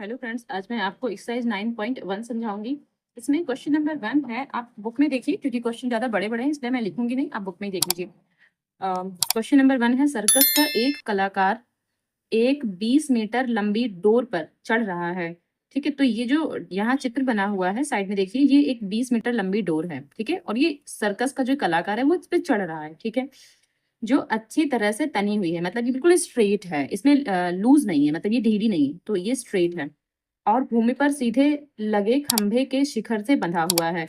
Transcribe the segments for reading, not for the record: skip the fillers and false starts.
Hello friends, आज मैं आपको एक्सरसाइज 9.1 समझाऊंगी। इसमें क्वेश्चन नंबर 1 है। आप बुक में देखिए, क्योंकि क्वेश्चन ज़्यादा बड़े बड़े हैं इसलिए मैं लिखूंगी नहीं, आप बुक में ही देख लीजिए। क्वेश्चन नंबर 1 है, सर्कस का एक कलाकार एक 20 मीटर लंबी डोर पर चढ़ रहा है। ठीक है, तो ये जो यहाँ चित्र बना हुआ है साइड में देखिए, ये एक 20 मीटर लंबी डोर है। ठीक है, और ये सर्कस का जो कलाकार है वो इस पे चढ़ रहा है। ठीक है, जो अच्छी तरह से तनी हुई है, मतलब ये बिल्कुल स्ट्रेट है, इसमें लूज नहीं है, मतलब ये ढीली नहीं है, तो ये स्ट्रेट है और भूमि पर सीधे लगे खंभे के शिखर से बंधा हुआ है।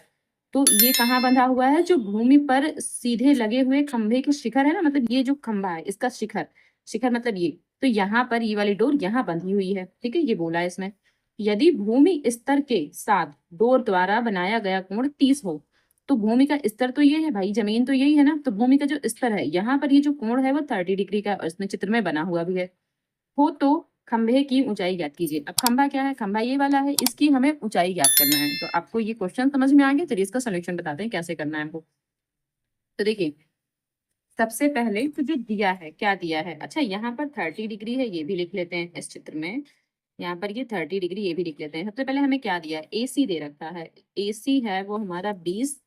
तो ये कहाँ बंधा हुआ है? जो भूमि पर सीधे लगे हुए खंभे के शिखर है ना, मतलब ये जो खंभा है इसका शिखर, शिखर मतलब ये, तो यहाँ पर ये वाली डोर यहाँ बंधी हुई है। ठीक है, ये बोला है इसमें। यदि भूमि स्तर के साथ डोर द्वारा बनाया गया कोण 30 हो, तो भूमि का स्तर तो ये है भाई, जमीन तो यही है ना, तो भूमि का जो स्तर है यहाँ पर ये जो कोण है वो 30 डिग्री का, और इसमें चित्र में बना हुआ भी है। हो तो खंभे की ऊंचाई ज्ञात कीजिए। अब खंभा क्या है? खंभा ये वाला है, इसकी हमें ऊंचाई ज्ञात करना है। तो आपको ये क्वेश्चन समझ में आ गया? चलिए इसका सोल्यूशन बताते हैं कैसे करना है हमको। तो देखिए, सबसे पहले तो जो दिया है, क्या दिया है? अच्छा, यहाँ पर 30 डिग्री है, ये भी लिख लेते हैं इस चित्र में। यहाँ पर ये 30 डिग्री, ये भी लिख लेते हैं। सबसे पहले हमें क्या दिया है? एसी दे रखा है। एसी है वो हमारा 20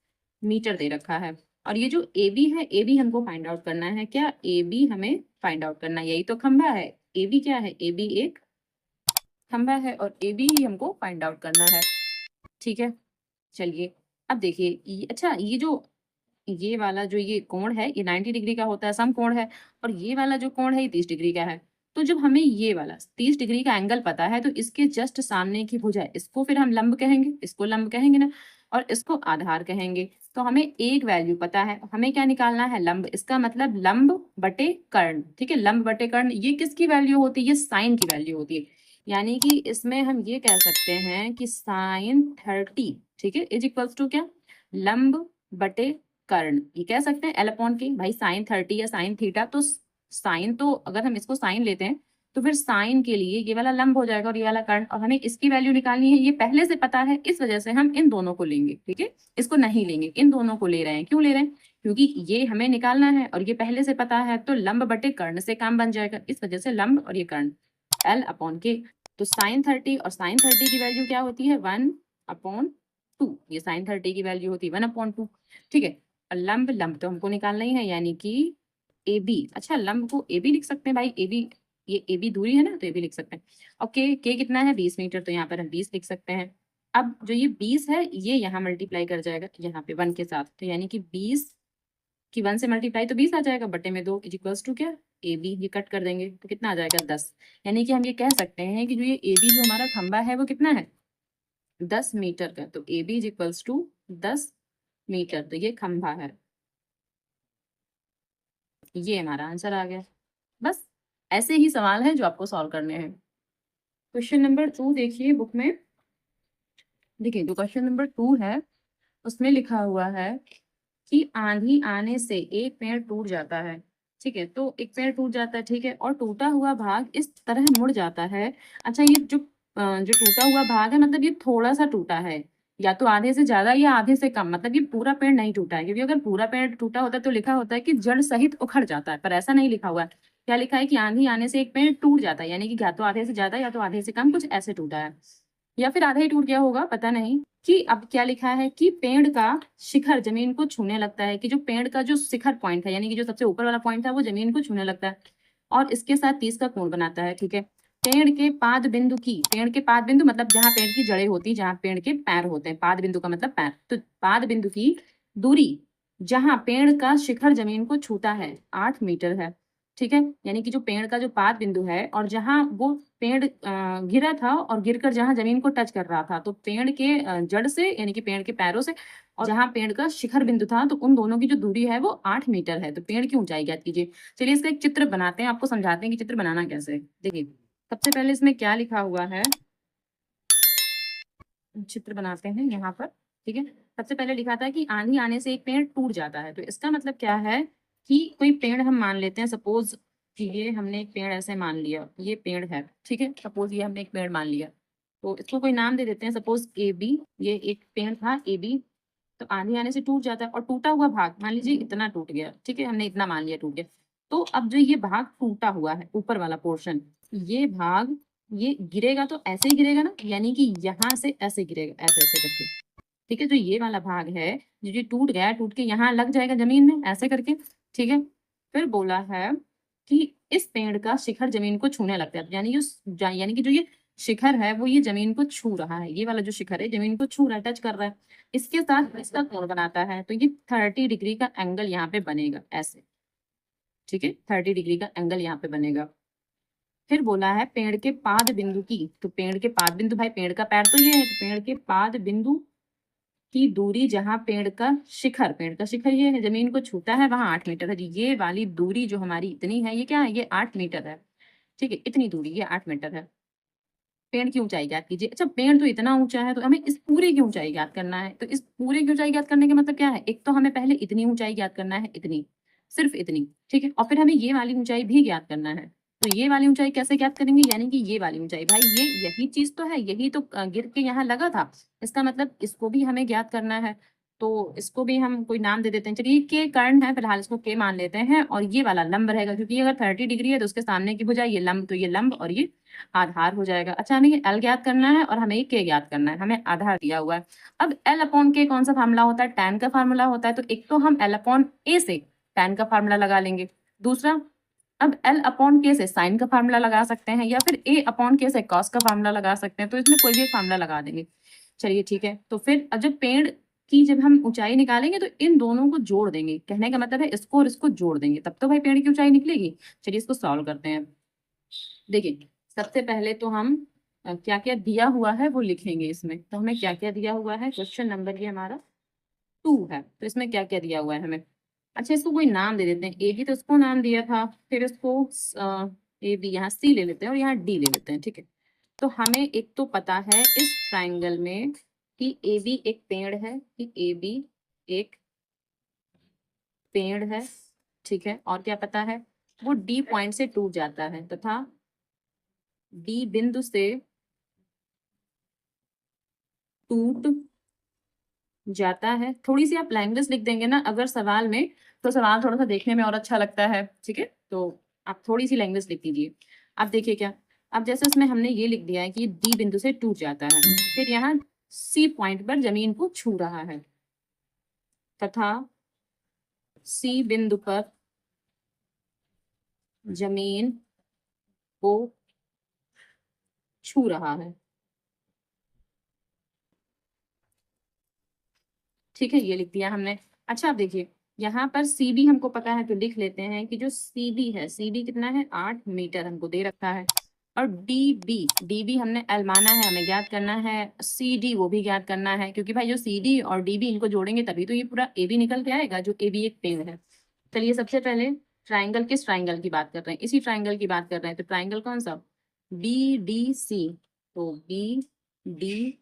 मीटर दे रखा है। और ये जो ए बी है, ए बी हमको फाइंड आउट करना है। क्या? ए बी हमें फाइंड आउट करना है, यही तो खंभा है। ए बी क्या है? ए बी एक खंभा है और ए बी ही हमको फाइंड आउट करना है। ठीक है, चलिए अब देखिए, अच्छा ये जो ये वाला जो ये कोण है, ये 90 डिग्री का होता है, समकोण है। और ये वाला जो कोण है ये 30 डिग्री का है। तो जब हमें ये वाला 30 डिग्री का एंगल पता है, तो इसके जस्ट सामने की भुजा, इसको फिर हम लंब कहेंगे, इसको लंब कहेंगे ना, और इसको आधार कहेंगे। तो हमें एक वैल्यू पता है, हमें क्या निकालना है? लंब। इसका मतलब लंब बटे कर्ण। ठीक है, लंब बटे कर्ण, ये किसकी वैल्यू होती है? ये साइन की वैल्यू होती है। यानी कि इसमें हम ये कह सकते हैं कि साइन 30, ठीक है, इज इक्वल्स टू क्या? लंब बटे कर्ण। ये कह सकते हैं एल अपॉन के, भाई साइन 30 या साइन थीटा, तो साइन, तो अगर हम इसको साइन लेते हैं तो फिर साइन के लिए ये वाला लंब हो जाएगा और ये वाला कर्ण, और हमें इसकी वैल्यू निकालनी है, ये पहले से पता है, इस वजह से हम इन दोनों को लेंगे। ठीक है, इसको नहीं लेंगे, इन दोनों को ले रहे हैं। क्यों ले रहे हैं? क्योंकि ये हमें निकालना है और ये पहले से पता है, तो लंब बटे कर्ण से काम बन जाएगा, इस वजह से लंब और ये कर्ण, एल अपॉन के। तो साइन 30 और साइन 30 की वैल्यू क्या होती है? 1/2। ये साइन 30 की वैल्यू होती है 1/2। ठीक है, और लंब, लंब तो हमको निकालना ही है, यानी कि ए बी। अच्छा, लंब को ए बी लिख सकते हैं भाई, ए बी, ये ए बी दूरी है ना, तो ए बी लिख सकते हैं। और के कितना है? 20 मीटर, तो यहाँ पर हम 20 लिख सकते हैं। अब जो ये 20 है, ये यहाँ मल्टीप्लाई कर जाएगा यहाँ पे 1 के साथ, तो यानी कि 20 की 1 से मल्टीप्लाई तो 20 आ जाएगा, बटे में 2 इज इक्वल्स टू क्या? A B. ये कट कर देंगे तो कितना आ जाएगा? 10। यानी कि हम ये कह सकते हैं कि जो ये ए बी जो हमारा खंबा है वो कितना है? 10 मीटर का। तो A B is equals to 10 metre, तो ये खंबा है। ये हमारा आंसर आ गया। बस ऐसे ही सवाल है जो आपको सॉल्व करने हैं। क्वेश्चन नंबर 2 देखिए बुक में। देखिए, जो क्वेश्चन नंबर 2 है उसमें लिखा हुआ है कि आंधी आने से एक पेड़ टूट जाता है। ठीक है, तो एक पेड़ टूट जाता है, ठीक है, और टूटा हुआ भाग इस तरह मुड़ जाता है। अच्छा, ये जो टूटा हुआ भाग है, मतलब ये थोड़ा सा टूटा है, या तो आधे से ज्यादा या आधे से कम, मतलब ये पूरा पेड़ नहीं टूटा है। क्योंकि अगर पूरा पेड़ टूटा होता तो लिखा होता है कि जड़ सहित उखड़ जाता है, पर ऐसा नहीं लिखा हुआ है। क्या लिखा है? कि आंधी आने से एक पेड़ टूट जाता है, यानी कि या तो आधे से ज्यादा या तो आधे से कम, कुछ ऐसे टूटा है, या फिर आधा ही टूट गया होगा, पता नहीं। कि अब क्या लिखा है कि पेड़ का शिखर जमीन को छूने लगता है, कि जो पेड़ का जो शिखर पॉइंट है, यानी कि जो सबसे ऊपर वाला पॉइंट है, वो जमीन को छूने लगता है और इसके साथ 30 का कोण बनाता है। ठीक है, पेड़ के पाद बिंदु मतलब जहां पेड़ की जड़ें होती है, जहां पेड़ के पैर होते हैं, पाद बिंदु का मतलब पैर, तो पाद बिंदु की दूरी जहां पेड़ का शिखर जमीन को छूता है 8 मीटर है। ठीक है, यानी कि जो पेड़ का जो पाद बिंदु है और जहां वो पेड़ गिरा था और गिरकर जहां जमीन को टच कर रहा था, तो पेड़ के जड़ से, यानी कि पेड़ के पैरों से, और जहां पेड़ का शिखर बिंदु था, तो उन दोनों की जो दूरी है वो 8 मीटर है। तो पेड़ की ऊंचाई ज्ञात कीजिए। चलिए इसका एक चित्र बनाते हैं, आपको समझाते हैं कि चित्र बनाना कैसे है। देखिए, सबसे पहले इसमें क्या लिखा हुआ है, चित्र बनाते हैं यहाँ पर। ठीक है, सबसे पहले लिखा था कि आंधी आने से एक पेड़ टूट जाता है। तो इसका मतलब क्या है कि कोई पेड़ हम मान लेते हैं, सपोज कि ये हमने एक पेड़ ऐसे मान लिया, ये पेड़ है। ठीक है, सपोज ये हमने एक पेड़ मान लिया, तो इसको कोई नाम दे देते हैं, सपोज ए बी। ये एक पेड़ था ए बी, तो आंधी आने से टूट जाता है, और टूटा हुआ भाग मान लीजिए इतना टूट गया। ठीक है, हमने इतना मान लिया टूट गया। तो अब जो ये भाग टूटा हुआ है, ऊपर वाला पोर्शन, ये भाग ये गिरेगा तो ऐसे ही गिरेगा ना, यानी कि यहाँ से ऐसे गिरेगा, ऐसे ऐसे करके। ठीक है, जो ये वाला भाग है, जो ये टूट गया, टूट के यहाँ लग जाएगा जमीन में ऐसे करके। ठीक है, फिर बोला है कि इस पेड़ का शिखर जमीन को छूने लगता है, यानी कि जो ये शिखर है वो ये जमीन को छू रहा है, ये वाला जो शिखर है जमीन को छू रहा है, टच कर रहा है, इसके साथ इसका कोण बनाता है, तो ये 30 डिग्री का एंगल यहाँ पे बनेगा ऐसे। ठीक है, 30 डिग्री का एंगल यहाँ पे बनेगा। फिर बोला है पेड़ के पाद बिंदु की, तो पेड़ के पाद बिंदु, भाई पेड़ का पैर तो ये है, तो पेड़ के पाद बिंदु की दूरी जहां पेड़ का शिखर ये है, जमीन को छूता है, वहां 8 मीटर है। ये वाली दूरी जो हमारी इतनी है, ये क्या है, ये 8 मीटर है। ठीक है, इतनी दूरी ये 8 मीटर है। पेड़ की ऊंचाई ज्ञात कीजिए। अच्छा, पेड़ तो इतना ऊंचा है, तो हमें इस पूरे की ऊंचाई ज्ञात करना है। तो इस पूरे की ऊंचाई ज्ञात करने का मतलब क्या है, एक तो हमें पहले इतनी ऊंचाई ज्ञात करना है, इतनी, सिर्फ इतनी। ठीक है, और फिर हमें ये वाली ऊंचाई भी ज्ञात करना है। तो ये वाली ऊंचाई कैसे ज्ञात करेंगे, यानी कि ये वाली ऊंचाई, भाई ये यही चीज तो है, यही तो गिर के यहाँ लगा था, इसका मतलब इसको भी हमें ज्ञात करना है। तो इसको भी हम कोई नाम दे देते हैं, चलिए के कर्ण है, फिलहाल इसको के मान लेते हैं, और ये वाला लंब रहेगा, क्योंकि अगर 30 डिग्री है तो उसके सामने की भुजा ये लंब, तो ये लंब और ये आधार हो जाएगा। अच्छा, हमें ये एल ज्ञात करना है और हमें ये के ज्ञात करना है, हमें आधार दिया हुआ है। अब एल अपॉन के कौन सा फार्मूला होता है, टैन का फार्मूला होता है, तो एक तो हम एल अपॉन ए से टैन का फार्मूला लगा लेंगे, दूसरा अब एल अपॉन के से साइन का फार्मूला लगा सकते हैं, या फिर ए अपॉन के से कॉस का फार्मूला लगा सकते हैं, तो इसमें कोई भी एक फार्मूला लगा देंगे। चलिए ठीक है, तो फिर अब जब पेड़ की जब हम ऊंचाई निकालेंगे तो इन दोनों को जोड़ देंगे, कहने का मतलब है इसको और इसको जोड़ देंगे, तब तो भाई पेड़ की ऊंचाई निकलेगी। चलिए इसको सॉल्व करते हैं। देखिए, सबसे पहले तो हम क्या क्या दिया हुआ है वो लिखेंगे इसमें। तो हमें क्या क्या दिया हुआ है, क्वेश्चन नंबर ये हमारा 2 है, तो इसमें क्या क्या दिया हुआ है हमें। अच्छा, इसको कोई नाम दे देते हैं, ए बी तो इसको नाम दिया था, फिर इसको ए बी यहाँ सी ले लेते हैं और यहाँ डी ले लेते हैं। ठीक है, तो हमें एक तो पता है इस ट्राइंगल में कि ए बी एक पेड़ है, कि ए बी एक पेड़ है। ठीक है, और क्या पता है, वो डी पॉइंट से टूट जाता है तथा डी बिंदु से टूट जाता है। थोड़ी सी आप लैंग्वेज लिख देंगे ना अगर सवाल में, तो सवाल थोड़ा सा देखने में और अच्छा लगता है। ठीक है, तो आप थोड़ी सी लैंग्वेज लिख दीजिए। अब देखिए क्या, अब जैसे उसमें हमने ये लिख दिया है कि डी बिंदु से टूट जाता है, फिर यहाँ सी पॉइंट पर जमीन को छू रहा है तथा सी बिंदु पर जमीन को छू रहा है। ठीक है, ये लिख दिया हमने। अच्छा, अब देखिए यहाँ पर सी बी हमको पता है, तो लिख लेते हैं कि जो सी बी है, सी बी कितना है, 8 मीटर हमको दे रखा है। और डी बी हमने एल माना है, हमें ज्ञात करना है। सी डी वो भी ज्ञात करना है, क्योंकि भाई जो सी डी और डी बी इनको जोड़ेंगे तभी तो ये पूरा ए बी निकल के आएगा, जो ए बी एक पेड़ है। चलिए सबसे पहले ट्राइंगल, किस ट्राइंगल की बात कर रहे हैं, इसी ट्राइंगल की बात कर रहे हैं। तो ट्राइंगल कौन सा, बी डी सी, तो बी डी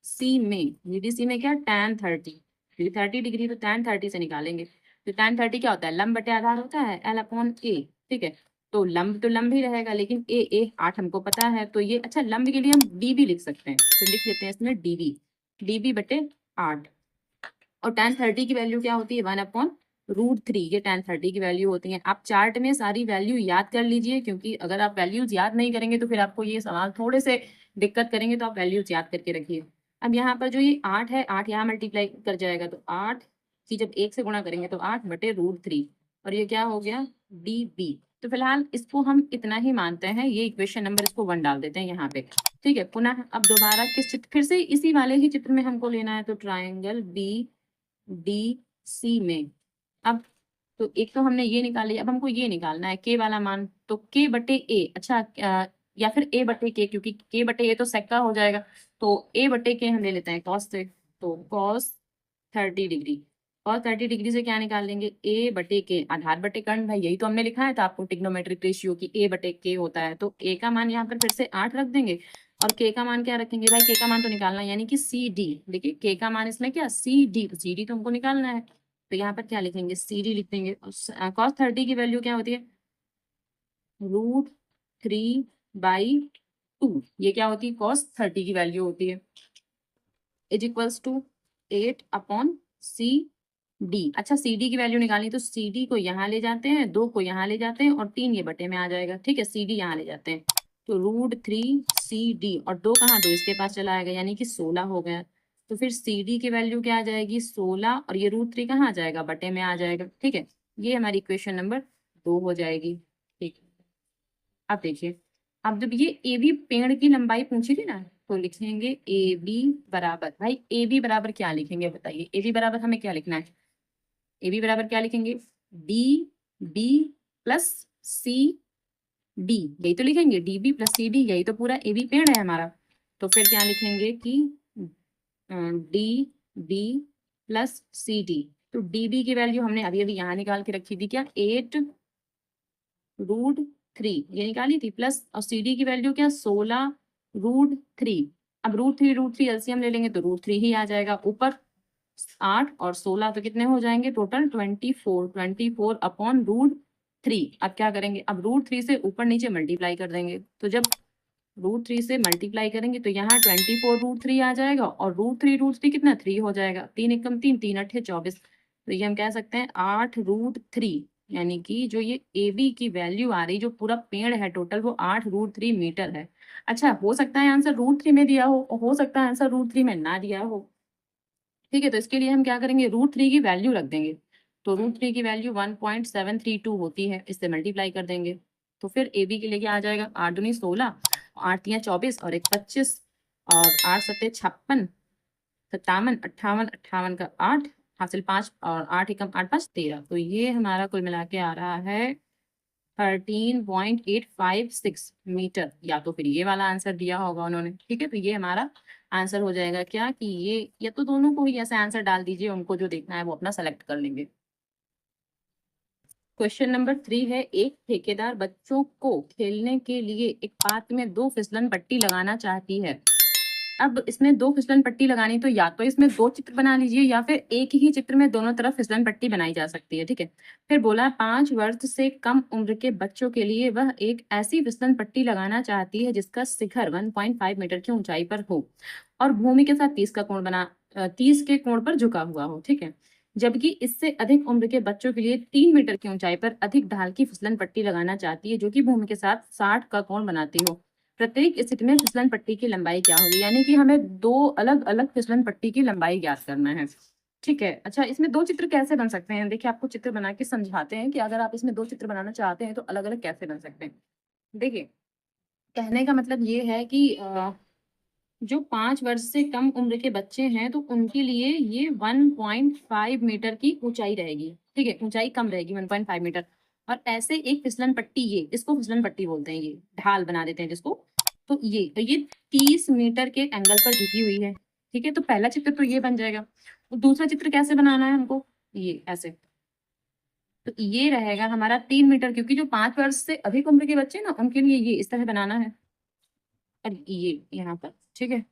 सी में, बी डी सी में क्या, tan 30, क्योंकि 30 डिग्री तो tan 30 से निकालेंगे। तो tan 30 क्या होता है, लंब बटे आधार होता है, एल अपॉन ए। ठीक है, तो लंब ही रहेगा, लेकिन ए 8 हमको पता है, तो ये, अच्छा लंब के लिए हम डी भी लिख सकते हैं, तो लिख लेते हैं इसमें डी बी बटे 8। और tan 30 की वैल्यू क्या होती है, 1/√3, ये tan 30 की वैल्यू होती है। आप चार्ट में सारी वैल्यू याद कर लीजिए, क्योंकि अगर आप वैल्यूज याद नहीं करेंगे तो फिर आपको ये सवाल थोड़े से दिक्कत करेंगे, तो आप वैल्यूज याद करके रखिए। अब यहाँ पर जो ये 8 है, 8 यहाँ मल्टीप्लाई कर जाएगा, तो 8 की जब 1 से गुणा करेंगे तो 8/√3, और ये क्या हो गया, डी बी। तो फिलहाल इसको हम इतना ही मानते हैं, ये इक्वेशन नंबर इसको 1 डाल देते हैं यहाँ पे। ठीक है, पुनः अब दोबारा किस चित्र, फिर से इसी वाले ही चित्र में हमको लेना है, तो ट्राइंगल बी डी सी में। अब तो एक तो हमने ये निकाल लिया, अब हमको ये निकालना है के वाला मान, तो के बटे ए, अच्छा या फिर ए बटे के, क्योंकि के बटे ए तो सेक्का हो जाएगा, तो ए बटे के हम ले लेते हैं कॉस से, तो कॉस 30 डिग्री। कॉस 30 डिग्री से क्या निकाल लेंगे, ए बटे के, आधार बटे कर्ण, भाई यही तो हमने लिखा है, तो आपको ट्रिग्नोमेट्रिक रेशियो की ए बटे के होता है, तो ए का मान यहाँ पर फिर से 8 रख देंगे, और के का मान क्या रखेंगे, भाई के का मान तो निकालना है, यानी कि सी डी। देखिए के का मान इसमें क्या, सी डी, तो सी डी तो हमको निकालना है, तो यहाँ पर क्या लिखेंगे, सी डी लिख देंगे। कॉस 30 की वैल्यू क्या होती है, √3/2, ये क्या होती है, कॉस 30 की वैल्यू होती है, इज इक्वल्स टू 8/सी डी। अच्छा, सी डी की वैल्यू निकालनी, तो सी डी को यहाँ ले जाते हैं, 2 को यहाँ ले जाते हैं, और 3 ये बटे में आ जाएगा। ठीक है, सी डी यहाँ ले जाते हैं। तो √3 CD और 2 कहाँ, 2 इसके पास चला आएगा, यानी कि 16 हो गया। तो फिर CD की वैल्यू क्या आ जाएगी, 16, और ये √3 कहाँ आ जाएगा, बटे में आ जाएगा। ठीक है, ये हमारी इक्वेशन नंबर 2 हो जाएगी। ठीक है, अब देखिए, अब जब ये ए बी पेड़ की लंबाई पूछी थी ना, तो लिखेंगे ए बी बराबर, भाई ए बी बराबर क्या लिखेंगे बताइए, ए बी बराबर हमें क्या लिखना है, ए बी बराबर क्या लिखेंगे, D B plus C D, यही तो लिखेंगे, D B plus C D, यही तो पूरा ए बी पेड़ है हमारा। तो फिर क्या लिखेंगे कि D B plus C D. तो डी बी की वैल्यू हमने अभी अभी यहाँ निकाल के रखी थी, क्या, 8√3 ये निकाली थी, प्लस और सी डी की वैल्यू क्या, 16√3। अब √3 एलसीएम ले लेंगे तो √3 ही आ जाएगा, ऊपर 8 और 16 तो कितने हो जाएंगे, टोटल 24 अपॉन √3। अब क्या करेंगे, अब √3 से ऊपर नीचे मल्टीप्लाई कर देंगे, तो जब √3 से मल्टीप्लाई करेंगे तो यहाँ 24 √3 आ जाएगा, और √3 कितना, 3 हो जाएगा, 3 एकम 3, 3 अट्ठे 24। तो ये हम कह सकते हैं 8√3, यानी कि जो ये ए बी की वैल्यू आ रही, जो पूरा पेड़ है टोटल, वो 8√3 मीटर है। अच्छा, हो सकता है आंसर √3 में दिया हो सकता है आंसर √3 में ना दिया हो। ठीक है, तो इसके लिए हम क्या करेंगे, √3 की वैल्यू रख देंगे। तो √3 की वैल्यू 1.732 होती है, इससे मल्टीप्लाई कर देंगे। तो फिर ए बी के लिए क्या आ जाएगा, 8 दूनी 16, 8 तियां 24 और 1 25, और 8 सत्ते 56, 57, 58, 58 का 8 हासिल 5, और 8 एकम 8 5 13। तो ये हमारा कुल मिला के आ रहा है 13.856 मीटर, या तो फिर ये वाला आंसर दिया होगा उन्होंने। ठीक है, तो ये हमारा आंसर हो जाएगा क्या, कि ये, या तो दोनों को ही ऐसे आंसर डाल दीजिए, उनको जो देखना है वो अपना सेलेक्ट कर लेंगे। क्वेश्चन नंबर 3 है, एक ठेकेदार बच्चों को खेलने के लिए एक पार्क में 2 फिसलन पट्टी लगाना चाहती है। अब इसमें 2 फिसलन पट्टी लगानी, तो या तो इसमें 2 चित्र बना लीजिए, या फिर एक ही चित्र में दोनों तरफ फिसलन पट्टी बनाई जा सकती है। ठीक है, फिर बोला 5 वर्ष से कम उम्र के बच्चों के लिए वह एक ऐसी फिसलन पट्टी लगाना चाहती है जिसका शिखर 1.5 मीटर की ऊंचाई पर हो और भूमि के साथ 30 के कोण पर झुका हुआ हो। ठीक है, जबकि इससे अधिक उम्र के बच्चों के लिए 3 मीटर की ऊंचाई पर अधिक ढाल की फिसलन पट्टी लगाना चाहती है, जो कि भूमि के साथ 60 का कोण बनाती हो। प्रत्येक स्थिति में फिसलन पट्टी की लंबाई क्या होगी, यानी कि हमें 2 अलग अलग फिसलन पट्टी की लंबाई ज्ञात करना है। ठीक है, अच्छा, इसमें 2 चित्र कैसे बन सकते हैं, देखिए आपको चित्र बना के समझाते हैं कि अगर आप इसमें 2 चित्र बनाना चाहते हैं तो अलग अलग कैसे बन सकते हैं। देखिए, कहने का मतलब ये है कि जो 5 वर्ष से कम उम्र के बच्चे हैं, तो उनके लिए ये 1.5 मीटर की ऊंचाई रहेगी। ठीक है, ऊंचाई कम रहेगी 1.5 मीटर। और ऐसे एक फिसलन पट्टी, ये इसको फिसलन पट्टी बोलते हैं, ये ढाल बना देते हैं जिसको। तो ये 30 मीटर के एंगल पर झुकी हुई है। ठीक है, तो पहला चित्र तो ये बन जाएगा। तो दूसरा चित्र कैसे बनाना है हमको, ये ऐसे। तो ये रहेगा हमारा 3 मीटर, क्योंकि जो 5 वर्ष से अधिक उम्र के बच्चे ना, उनके लिए ये इस तरह बनाना है, और ये यहाँ पर। ठीक है,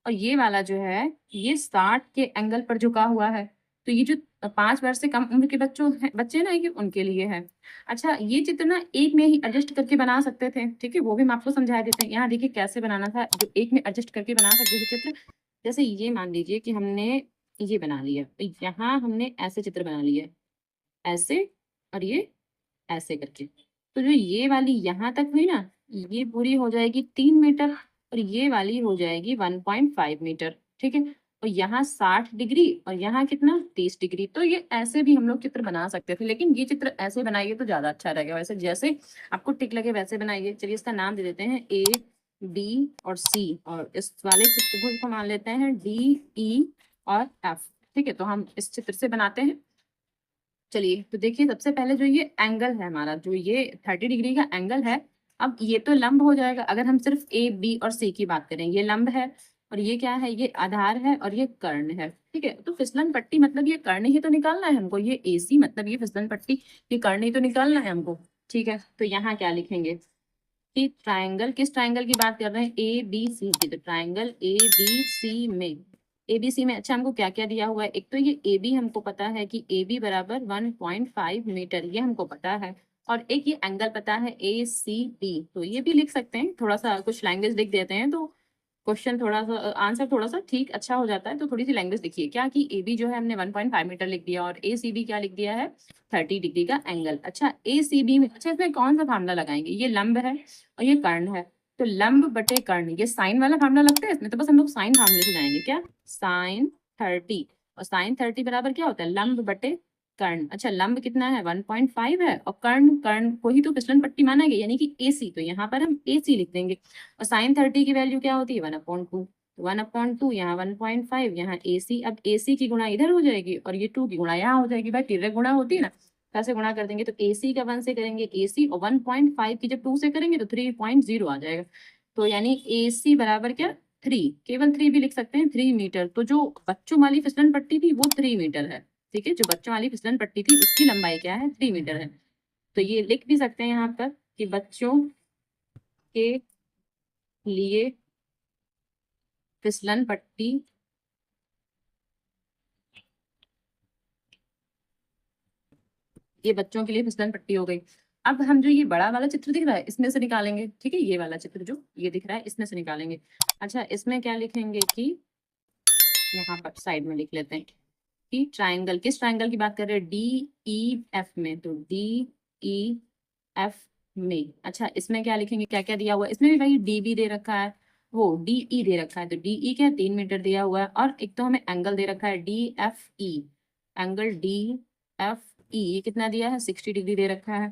और ये वाला जो है, ये 60 के एंगल पर झुका हुआ है। तो ये जो 5 वर्ष से कम उम्र के बच्चे ना, ये उनके लिए है। अच्छा, ये चित्र ना एक में ही एडजस्ट करके बना सकते थे। ठीक है, वो भी हम आपको समझा देते हैं। यहाँ देखिए कैसे बनाना था, जो एक में एडजस्ट करके बना सकते थे चित्र। जैसे ये मान लीजिए कि हमने ये बना लिया, तो यहाँ हमने ऐसे चित्र बना लिए, ऐसे, और ये ऐसे करके। तो जो ये वाली यहाँ तक हुई ना, ये पूरी हो जाएगी 3 मीटर, और ये वाली हो जाएगी 1.5 मीटर। ठीक है, और यहाँ 60 डिग्री और यहाँ कितना, 30 डिग्री। तो ये ऐसे भी हम लोग चित्र बना सकते थे, लेकिन ये चित्र ऐसे बनाइए तो ज्यादा अच्छा रहेगा। वैसे जैसे आपको टिक लगे वैसे बनाइए। चलिए, इसका नाम दे देते हैं A B और C, और इस वाले चित्र को मान लेते हैं D E और F। ठीक है, तो हम इस चित्र से बनाते हैं। चलिए, तो देखिए, सबसे पहले जो ये एंगल है हमारा, जो ये 30 डिग्री का एंगल है, अब ये तो लंब हो जाएगा। अगर हम सिर्फ ए बी और सी की बात करें, ये लंब है, और ये क्या है, ये आधार है, और ये कर्ण है। ठीक है, तो फिसलन पट्टी मतलब ये कर्ण ही तो निकालना है हमको, ये ए सी मतलब ये फिसलन पट्टी, ये कर्ण ही तो निकालना है हमको। ठीक है, तो यहाँ क्या लिखेंगे कि ट्राइंगल, किस ट्राइंगल की बात कर रहे हैं, ए बी सी की। तो ट्राइंगल ए बी सी में, एबीसी में, अच्छा, हमको क्या क्या दिया हुआ है, एक तो ये ए बी हमको पता है कि ए बी बराबर 1.5 मीटर, ये हमको पता है। और एक ये एंगल पता है ए सी बी, तो ये भी लिख सकते हैं, थोड़ा सा कुछ लैंग्वेज लिख देते हैं तो क्वेश्चन थोड़ा सा आंसर थोड़ा सा ठीक अच्छा हो जाता है। तो थोड़ी सी लैंग्वेज देखिए क्या कि ए बी जो है हमने 1.5 मीटर लिख दिया और ए सी बी क्या लिख दिया है 30 डिग्री का एंगल। अच्छा ए सी बी में अच्छा इसमें कौन सा फार्मूला लगाएंगे, ये लंब है और ये कर्ण है, तो लंब बटे कर्ण, ये साइन वाला फार्मूला लगता है इसमें, तो बस हम लोग साइन फार्मूले से जाएंगे। क्या साइन 30, और साइन 30 बराबर क्या होता है लंब बटे कर्ण। अच्छा लंब कितना है 1.5 है और कर्ण कर्ण को ही तो फिसलन पट्टी माना गया यानी कि AC, तो यहाँ पर हम AC लिख देंगे। और साइन 30 की वैल्यू क्या होती है 1/2, 1/2 यहाँ 1.5 यहाँ AC। अब AC की गुणा इधर हो जाएगी और ये 2 की गुणा यहाँ हो जाएगी, भाई तिर्यक गुणा होती है ना, कैसे गुणा कर देंगे, तो AC का 1 से करेंगे AC और 1.5 की जब 2 से करेंगे तो 3.0 आ जाएगा। तो यानी AC बराबर क्या 3, केवल 3 भी लिख सकते हैं 3 मीटर। तो जो बच्चों वाली फिसलन पट्टी थी वो 3 मीटर है, ठीक है, जो बच्चों वाली फिसलन पट्टी थी उसकी लंबाई क्या है 3 मीटर है। तो ये लिख भी सकते हैं यहाँ पर कि बच्चों के लिए फिसलन पट्टी ये बच्चों के लिए फिसलन पट्टी हो गई। अब हम जो ये बड़ा वाला चित्र दिख रहा है इसमें से निकालेंगे, ठीक है, ये वाला चित्र जो ये दिख रहा है इसमें से निकालेंगे। अच्छा इसमें क्या लिखेंगे कि यहाँ पर साइड में लिख लेते हैं कि ट्राइंगल, किस ट्राइंगल की बात कर रहे हैं DEF में, तो DEF में। अच्छा इसमें क्या लिखेंगे, क्या क्या दिया हुआ है इसमें भी भाई DB दे रखा है, वो DE दे रखा है, तो DE क्या 3 मीटर दिया हुआ है, और एक तो हमें एंगल दे रखा है DFE, एंगल DFE ये कितना दिया है 60 डिग्री दे रखा है।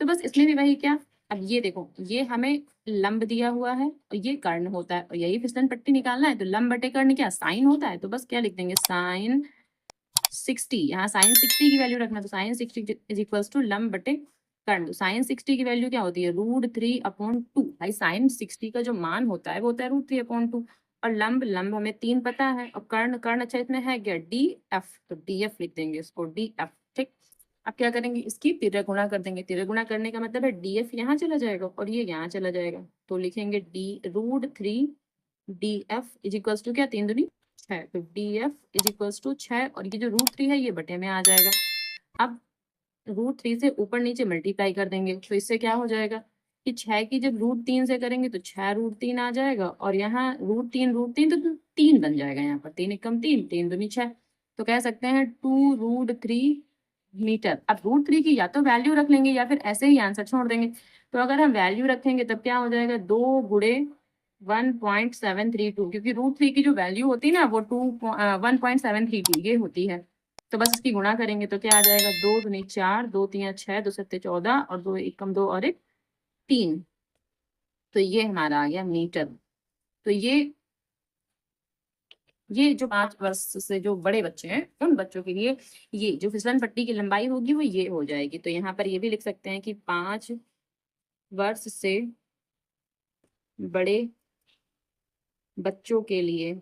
तो बस इसमें भी वही क्या, अब ये देखो ये हमें लंब दिया हुआ है और ये कर्ण होता है और यही फिसलन पट्टी निकालना है, तो लंब बटे कर्ण क्या साइन होता है, तो बस क्या लिख देंगे साइन 60, यहाँ साइन 60 की वैल्यू रखना, तो साइन 60 इज इक्वल्स टू लंब बटे कर्ण। तो साइन 60 की वैल्यू क्या होती है √3/2, भाई साइन 60 का जो मान होता है वो होता है √3/2, और लंब लंब हमें 3 पता है, और कर्ण कर्ण अच्छा इसमें है क्या DF, तो DF लिख देंगे इसको DF, ठीक। अब क्या करेंगे इसकी तिर्यक गुणा कर देंगे, तिर्यक गुणा करने का मतलब है DF यहाँ चला जाएगा और ये यहाँ चला जाएगा, तो लिखेंगे √3 DF इज इक्वल्स टू क्या 3 दूनी 6, तो DF इज इक्वल्स टू 6, और ये जो √3 है ये बटे में आ जाएगा। अब √3 से ऊपर नीचे मल्टीप्लाई कर देंगे, तो इससे क्या हो जाएगा कि 6 की जब √3 से करेंगे तो 6 √3 आ जाएगा, और यहाँ √3 तो 3 बन जाएगा, यहाँ पर 3 एकम 3 3 दूनी 6, तो कह सकते हैं 2√3 मीटर। अब √3 की या तो वैल्यू रख लेंगे या फिर ऐसे ही आंसर छोड़ देंगे। तो अगर हम वैल्यू रखेंगे तब क्या हो जाएगा 2 गुणे 1.732, क्योंकि √3 की जो वैल्यू होती है ना वो 1.732 ये होती है। तो बस इसकी गुणा करेंगे तो क्या आ जाएगा 2 दूनी 4, 2 3 6, 2 7 14 और 2 एकम 2 और 1 3, तो ये हमारा आ गया मीटर। तो ये जो 5 वर्ष से जो बड़े बच्चे हैं उन बच्चों के लिए ये जो फिसलन पट्टी की लंबाई होगी वो ये हो जाएगी। तो यहाँ पर ये भी लिख सकते हैं कि 5 वर्ष से बड़े बच्चों के लिए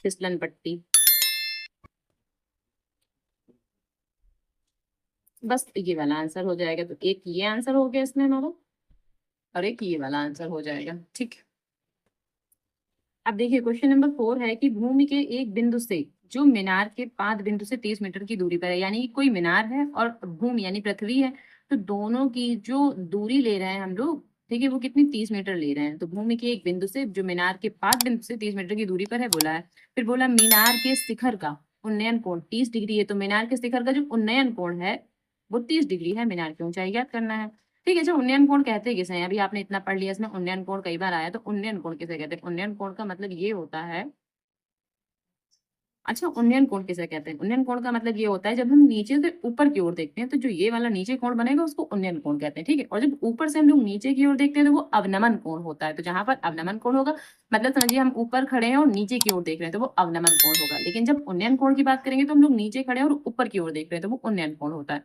फिसलन पट्टी, बस ये वाला आंसर हो जाएगा। तो एक ये आंसर हो गया इसमें हमारा और एक ये वाला आंसर हो जाएगा, ठीक। अब देखिए क्वेश्चन नंबर 4 है कि भूमि के एक बिंदु से जो मीनार के पाद बिंदु से 30 मीटर की दूरी पर है, यानी कि कोई मीनार है और भूमि यानी पृथ्वी है, तो दोनों की जो दूरी ले रहे हैं हम लोग, ठीक है, वो कितनी 30 मीटर ले रहे हैं। तो भूमि के एक बिंदु से जो मीनार के पाद बिंदु से 30 मीटर की दूरी पर है बोला है। फिर बोला मीनार के शिखर का उन्नयन कोण 30 डिग्री है, तो मीनार के शिखर का जो उन्नयन कोण है वो 30 डिग्री है, मीनार की ऊंचाई ज्ञात करना है। ठीक है, जो उन्नयन कोण कहते हैं किसे हैं, अभी आपने इतना पढ़ लिया, इसमें उन्नयन कोण कई बार आया, तो उन्नयन कोण किसे कहते हैं, उन्नयन कोण का मतलब ये होता है, अच्छा उन्नयन कोण किसे कहते हैं, उन्नयन कोण का मतलब ये होता है जब हम नीचे से ऊपर की ओर देखते हैं तो जो ये वाला नीचे कोण बनेगा उसको उन्नयन कोण कहते हैं, ठीक है, और जब ऊपर से हम लोग नीचे की ओर देखते हैं तो वो अवनमन कोण होता है। तो जहां पर अवनमन कोण होगा मतलब समझिए हम ऊपर खड़े हैं और नीचे की ओर देख रहे हैं तो वो अवनमन कोण होगा, लेकिन जब उन्नयन कोण की बात करेंगे तो हम लोग नीचे खड़े हैं और ऊपर की ओर देख रहे हैं तो वो उन्नयन कोण होता है।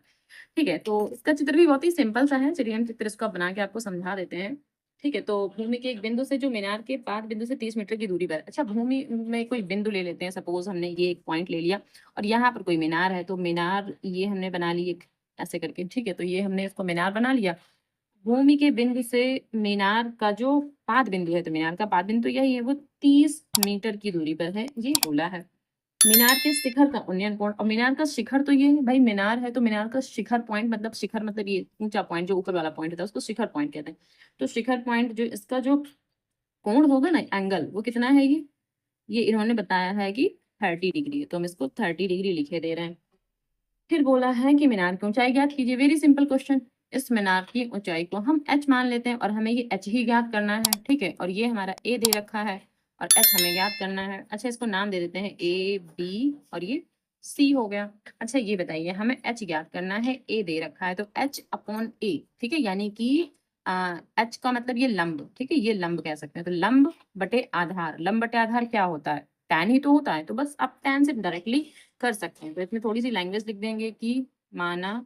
ठीक है, तो इसका चित्र भी बहुत ही सिंपल सा है, चलिए हम चित्र इसको बना के आपको समझा देते हैं। ठीक है, तो भूमि के एक बिंदु से जो मीनार के पाद बिंदु से 30 मीटर की दूरी पर, अच्छा भूमि में कोई बिंदु ले लेते हैं, सपोज हमने ये एक पॉइंट ले लिया और यहाँ पर कोई मीनार है, तो मीनार ये हमने बना ली एक ऐसे करके, ठीक है, तो ये हमने इसको मीनार बना लिया। भूमि के बिंदु से मीनार का जो पाद बिंदु है, तो मीनार का पाद बिंदु यही है, वो 30 मीटर की दूरी पर है, ये बोला है। मीनार के शिखर का उन्नयन कोण, और मीनार का शिखर तो ये भाई मीनार है तो मीनार का शिखर पॉइंट मतलब शिखर मतलब ये ऊंचा पॉइंट जो ऊपर वाला पॉइंट होता है उसको शिखर पॉइंट कहते हैं। तो शिखर पॉइंट जो इसका जो कोण होगा ना एंगल वो कितना है ये इन्होंने बताया है कि 30 डिग्री है, तो हम इसको 30 डिग्री लिखे दे रहे हैं। फिर बोला है कि मीनार की ऊंचाई ज्ञात कीजिए। Very simple question. इस मीनार की ऊंचाई को हम h मान लेते हैं और हमें ये h ही ज्ञात करना है, ठीक है। और ये हमारा a दे रखा है और h हमें ज्ञात करना है। अच्छा इसको नाम दे देते हैं a b और ये c हो गया। अच्छा ये बताइए हमें h ज्ञात करना है, a दे रखा है तो h अपॉन a, ठीक है। यानी कि h का मतलब ये लंब, ठीक है, ये लंब कह सकते हैं। तो लंब बटे आधार, लंब बटे आधार क्या होता है, tan ही तो होता है। तो बस आप tan से डायरेक्टली कर सकते हैं। तो इसमें थोड़ी सी लैंग्वेज लिख देंगे कि माना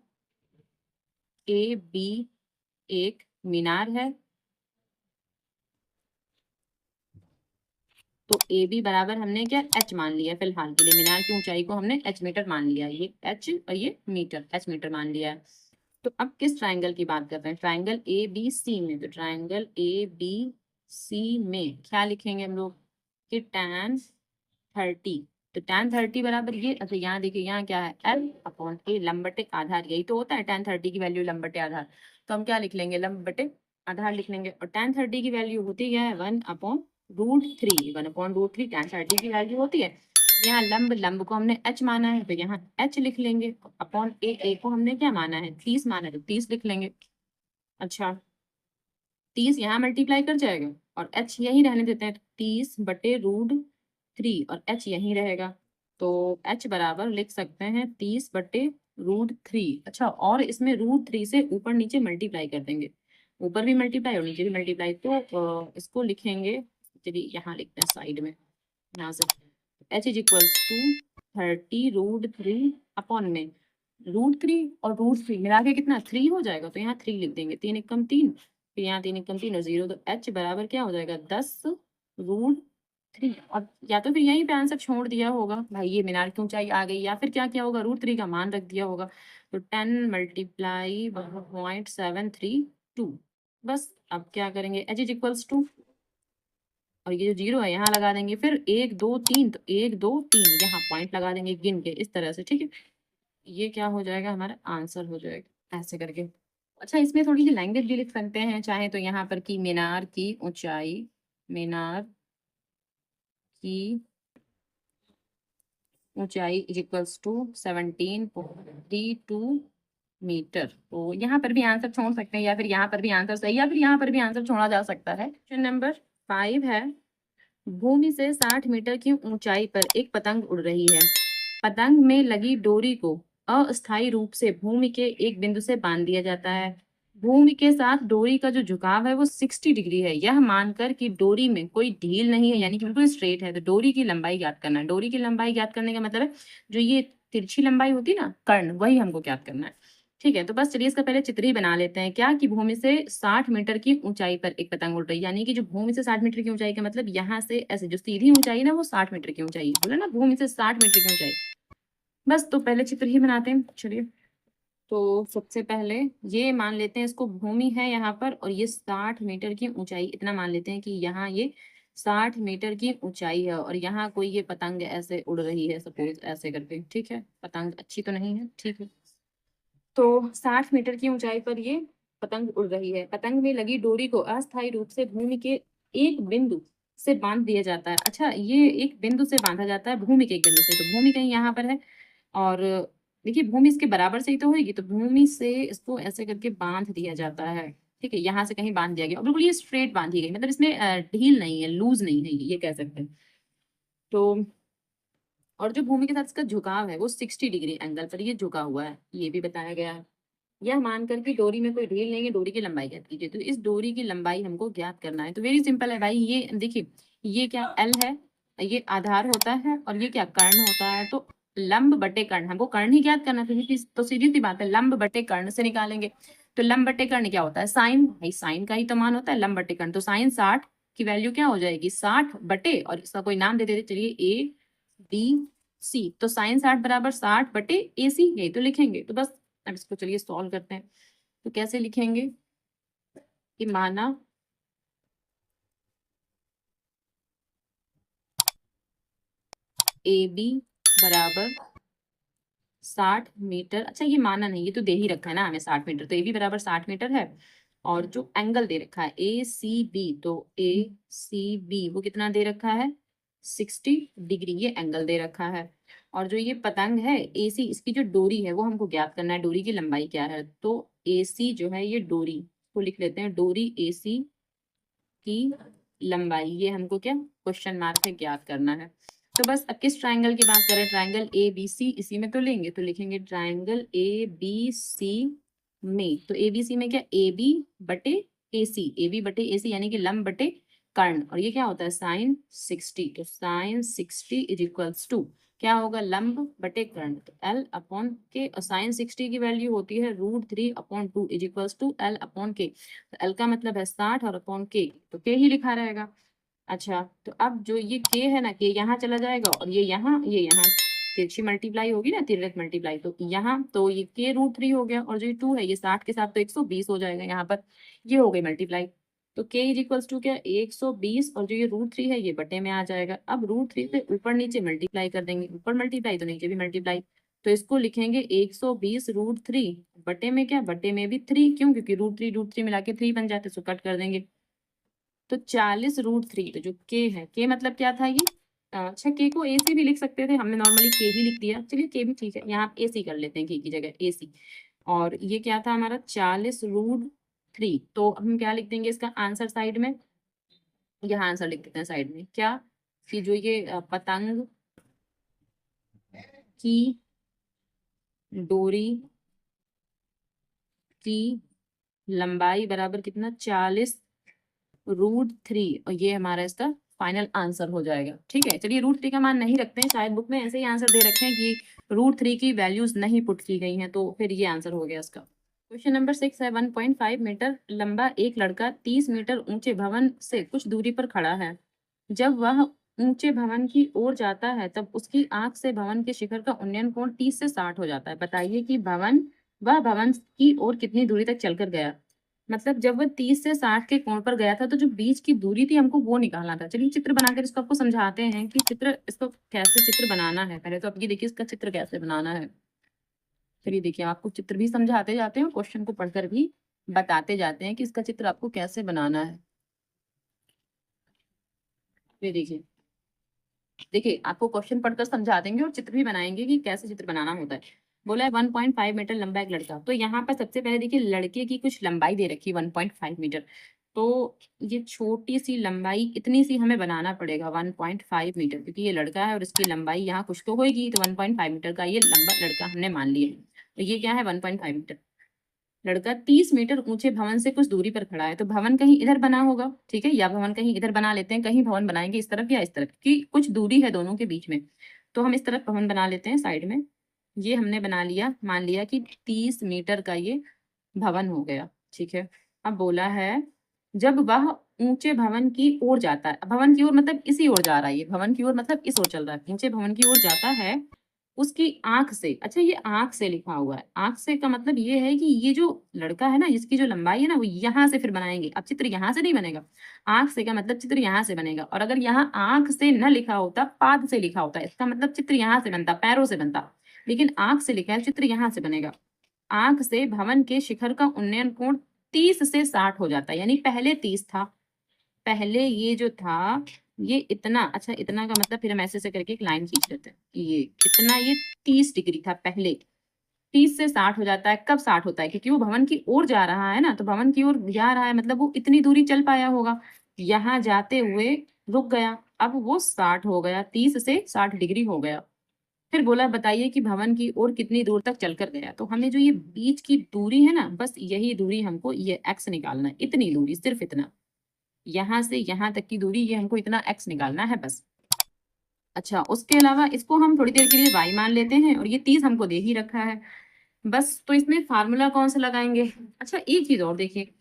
ए बी एक मीनार है, तो ए बी बराबर हमने क्या एच मान लिया फिलहाल के लिए। मीनार की ऊंचाई को हमने एच मीटर मान लिया, ये एच और ये मीटर, एच मीटर मान लिया है। तो अब किस ट्राइंगल की बात कर रहे हैं, ट्राइंगल ए बी सी में। तो ट्राइंगल ए बी सी में क्या लिखेंगे हम लोग कि tan 30। तो tan 30 बराबर ये, अच्छा यहाँ देखिए यहाँ क्या है L अपॉन ए, लंब बटे आधार, यही तो होता है tan 30 की वैल्यू लंब बटे आधार। तो हम क्या लिख लेंगे, लंब बटे आधार लिख लेंगे। और tan 30 की वैल्यू होती क्या है 1/√3, 1/√3 tan 30 की वैल्यू होती है। यहाँ लंब, लंब को हमने h माना है तो यहाँ h लिख लेंगे। अपॉन ए को हमने क्या माना है 30 माना है तो 30 लिख लेंगे। अच्छा 30 यहाँ मल्टीप्लाई कर जाएगा और h यही रहने देते हैं, तो 30/√3 और h यही रहेगा। तो h बराबर लिख सकते हैं 30/√3। अच्छा और इसमें √3 से ऊपर नीचे मल्टीप्लाई कर देंगे, ऊपर भी मल्टीप्लाई और नीचे भी मल्टीप्लाई। तो इसको लिखेंगे, चलिए यहाँ लिखते हैं साइड में, यहाँ से h = 30√3 अपॉन में √3 और √3 मिला के कितना 3 हो जाएगा। तो यहाँ 3 लिख देंगे, 3 एकम 3, फिर यहाँ 3 एकम 3 और 0, तो h बराबर क्या हो जाएगा 10√3। और या तो फिर यहीं पे आंसर छोड़ दिया होगा भाई, ये मीनार की ऊंचाई आ गई, या फिर क्या किया होगा √3 का मान रख दिया होगा। तो 10 मल्टीप्लाई 1.732। बस अब क्या करेंगे h = और ये जो 0 है यहाँ लगा देंगे, फिर 1 2 3, तो 1 2 3 यहाँ पॉइंट लगा देंगे गिन के इस तरह से, ठीक है। ये क्या हो जाएगा हमारा आंसर हो जाएगा ऐसे करके। अच्छा इसमें थोड़ी सी लैंग्वेज भी लिख सकते हैं चाहे तो यहाँ पर कि मीनार की ऊंचाई, मीनार की ऊंचाई =17.32 मीटर। तो यहाँ पर भी आंसर छोड़ सकते हैं, या फिर यहाँ पर भी आंसर सही, या फिर यहाँ पर भी आंसर छोड़ा जा सकता है। क्वेश्चन नंबर 5 है, भूमि से 60 मीटर की ऊंचाई पर एक पतंग उड़ रही है। पतंग में लगी डोरी को अस्थायी रूप से भूमि के एक बिंदु से बांध दिया जाता है। भूमि के साथ डोरी का जो झुकाव है वो 60 डिग्री है, यह मानकर कि डोरी में कोई ढील नहीं है, यानी कि बिल्कुल स्ट्रेट है। तो डोरी की लंबाई ज्ञात करना है। डोरी की लंबाई ज्ञात करने का मतलब है जो ये तिरछी लंबाई होती है ना कर्ण, वही हमको ज्ञात करना है, ठीक है। तो बस चलिए इसका पहले चित्र ही बना लेते हैं। क्या कि भूमि से 60 मीटर की ऊंचाई पर एक पतंग उड़ रही है, यानी कि जो भूमि से 60 मीटर की ऊंचाई का मतलब यहाँ से ऐसे जो सीधी ऊंचाई है ना वो 60 मीटर की ऊंचाई है, बोला ना भूमि से 60 मीटर की ऊंचाई। बस तो पहले चित्र ही बनाते हैं, चलिए। तो सबसे पहले ये मान लेते हैं इसको भूमि है यहाँ पर, और ये 60 मीटर की ऊंचाई, इतना मान लेते हैं कि यहाँ ये 60 मीटर की ऊंचाई है और यहाँ कोई ये पतंग ऐसे उड़ रही है, सपोज ऐसे करके, ठीक है। पतंग अच्छी तो नहीं है, ठीक है। तो 60 मीटर की ऊंचाई पर ये पतंग उड़ रही है। पतंग में लगी डोरी को अस्थायी रूप से भूमि के एक बिंदु से बांध दिया जाता है। अच्छा ये एक बिंदु से बांधा जाता है, भूमि के एक बिंदु से, तो भूमि कहीं यहाँ पर है और देखिए भूमि इसके बराबर से ही तो होगी, तो भूमि से इसको ऐसे करके बांध दिया जाता है, ठीक है। यहाँ से कहीं बांध दिया गया और बिल्कुल ये स्ट्रेट बांधी गई, मतलब इसमें ढील नहीं है, लूज नहीं है, ये कह सकते हैं। तो और जो भूमि के साथ इसका झुकाव है वो 60 डिग्री एंगल पर ये झुका हुआ है, ये भी बताया गया है। यह मानकर कि डोरी में कोई ढील नहीं है, डोरी की लंबाई ज्ञात कीजिए। तो इस डोरी की लंबाई हमको ज्ञात करना है। तो वेरी सिंपल है भाई, ये देखिए ये क्या एल है, ये आधार होता है और ये क्या कर्ण होता है। तो लंब बटे कर्ण, हमको कर्ण ही ज्ञात करना है, तो सीधी सी बात है लंब बटे कर्ण से निकालेंगे। तो लंब बटे कर्ण क्या होता है साइन, भाई साइन का ही तो मान होता है लंब बटे कर्ण। तो साइन 60 की वैल्यू क्या हो जाएगी 60 बटे, और इसका कोई नाम दे देते चलिए ए बी सी। तो साइन 60 बराबर 60 बटे ए सी, यही तो लिखेंगे। तो बस अब इसको चलिए सॉल्व करते हैं। तो कैसे लिखेंगे कि माना ए बी बराबर 60 मीटर। अच्छा ये माना नहीं, ये तो दे ही रखा है ना हमें 60 मीटर, तो ए बी बराबर 60 मीटर है। और जो एंगल दे रखा है ए सी बी, तो ए सी बी वो कितना दे रखा है 60 डिग्री, ये एंगल दे रखा है। और जो ये पतंग है ए सी, इसकी जो डोरी है वो हमको ज्ञात करना है, डोरी की लंबाई क्या है। तो ए सी जो है ये डोरी को लिख लेते हैं, डोरी ए सी की लंबाई, ये हमको क्या क्वेश्चन मार्क है ज्ञात करना है। तो बस अब किस ट्रायंगल की बात करें, ट्रायंगल ए बी सी, इसी में तो लेंगे, तो लिखेंगे ट्रायंगल ए बी सी में। तो ए बी सी में क्या ए बी बटे ए सी, ए बी बटे ए सी यानी कि लंब बटे कर्ण, और ये क्या होता है साइन 60। तो साइन 60 इज इक्वल्स टू क्या होगा लंब बटे कर्ण, तो एल अपॉन के। और साइन 60 की वैल्यू होती है √3/2 is equals to L upon K. तो एल का मतलब है 60 और अपॉन के, तो के ही लिखा रहेगा। अच्छा तो अब जो ये के है ना, के यहाँ चला जाएगा और ये यहाँ तिरछी मल्टीप्लाई होगी ना, तिर्यक मल्टीप्लाई, तो यहाँ तो ये के √3 हो गया, और जो ये 2 है ये 60 के साथ तो 120 हो जाएगा यहाँ पर, ये हो गई मल्टीप्लाई। तो के इज इक्वल्स टू क्या 120, और जो ये √3 है ये बटे में आ जाएगा। अब √3 से ऊपर नीचे मल्टीप्लाई कर देंगे, ऊपर मल्टीप्लाई तो नीचे भी मल्टीप्लाई, तो इसको लिखेंगे 120 √3 बटे में क्या, बटे में भी 3, क्यों, क्योंकि √3 मिला के 3 बन जाते, सो कट कर देंगे। तो 40 √3, तो जो के है, के मतलब क्या था ये, अच्छा के को ए सी भी लिख सकते थे, हमने नॉर्मली के ही लिख दिया, चलिए के भी ठीक है, यहाँ ए सी कर लेते हैं के की जगह ए सी। और ये क्या था हमारा 40 √3, तो हम क्या लिख देंगे इसका आंसर साइड में, यहाँ आंसर लिख देते हैं साइड में क्या, कि जो ये पतंग की डोरी की लंबाई बराबर कितना 40 √3, और ये हमारा इसका फाइनल आंसर हो जाएगा। ठीक है, चलिए √3 का मान नहीं रखते हैं, शायद बुक में ऐसे ही आंसर दे रखे हैं कि √3 की वैल्यूज नहीं पुट की गई हैं, तो फिर ये आंसर हो गया इसका। क्वेश्चन नंबर 6 है 1.5 मीटर लंबा एक लड़का 30 मीटर ऊंचे भवन से कुछ दूरी पर खड़ा है। जब वह ऊंचे भवन की ओर जाता है तब उसकी आंख से भवन के शिखर का उन्नयन कोण 30 से 60 हो जाता है। बताइए कि वह भवन की ओर कितनी दूरी तक चलकर गया। मतलब जब वह 30 से 60 के कोण पर गया था तो जो बीच की दूरी थी हमको वो निकालना था। चलिए चित्र बनाकर इसको आपको समझाते हैं कि इसको कैसे चित्र बनाना है। पहले तो आप ये देखिए इसका चित्र कैसे बनाना है। चलिए देखिए आपको चित्र भी समझाते जाते हैं, क्वेश्चन को पढ़कर भी बताते जाते हैं कि इसका चित्र आपको कैसे बनाना है। ये देखिए, देखिए आपको क्वेश्चन पढ़कर समझा देंगे और चित्र भी बनाएंगे कि कैसे चित्र बनाना होता है। बोला है 1.5 मीटर लंबा एक लड़का, तो यहाँ पर सबसे पहले देखिए लड़के की कुछ लंबाई दे रखी है 1.5 मीटर, तो ये छोटी सी लंबाई इतनी सी हमें बनाना पड़ेगा 1.5 मीटर, क्योंकि ये लड़का है और इसकी लंबाई यहाँ कुछ तो होगी, तो 1.5 मीटर का ये लंबा लड़का हमने मान लिया। तो ये क्या है 1.5 मीटर। लड़का 30 मीटर ऊंचे भवन से कुछ दूरी पर खड़ा है, तो भवन कहीं इधर बना होगा, ठीक है, या भवन कहीं इधर बना लेते हैं, कहीं भवन बनाएंगे इस तरफ या इस तरफ, कि कुछ दूरी है दोनों के बीच में, तो हम इस तरफ भवन बना लेते हैं साइड में। ये हमने बना लिया, मान लिया कि 30 मीटर का ये भवन हो गया। ठीक है, अब बोला है जब वह ऊंचे भवन की ओर जाता है, भवन की ओर मतलब इसी ओर जा रहा है, ये भवन की ओर मतलब इस ओर चल रहा है, ऊंचे भवन की ओर जाता है उसकी आंख से, अच्छा ये आंख से लिखा हुआ है, आंख से का मतलब ये है कि ये जो लड़का है ना इसकी जो लंबाई है ना वो यहाँ से फिर बनाएंगे। अब चित्र यहाँ से नहीं बनेगा, आंख से का मतलब चित्र यहाँ से बनेगा, और अगर यहाँ आंख से न लिखा होता पाद से लिखा होता इसका मतलब चित्र यहाँ से बनता, पैरों से बनता, लेकिन आंख से लिखा है चित्र यहाँ से बनेगा। आंख से भवन के शिखर का उन्नयन कोण 30 से 60 हो जाता है, यानी पहले 30 था, पहले ये जो था ये इतना, अच्छा इतना का मतलब फिर हम ऐसे करके एक लाइन खींच लेते हैं, ये कितना, ये 30 डिग्री था पहले, 30 से 60 हो जाता है। कब 60 होता है, क्योंकि वो भवन की ओर जा रहा है ना, तो भवन की ओर जा रहा है मतलब वो इतनी दूरी चल पाया होगा, यहाँ जाते हुए रुक गया, अब वो 60 हो गया, 30 से 60 डिग्री हो गया। फिर बोला बताइए कि भवन की ओर कितनी दूर तक चलकर गया, तो हमें जो ये बीच की दूरी है ना, बस यही दूरी हमको, ये x निकालना है, इतनी दूरी, सिर्फ इतना, यहाँ से यहाँ तक की दूरी, ये हमको इतना x निकालना है बस। अच्छा उसके अलावा इसको हम थोड़ी देर के लिए y मान लेते हैं, और ये 30 हमको दे ही रखा है बस, तो इसमें फार्मूला कौन सा लगाएंगे। अच्छा एक चीज और देखिए,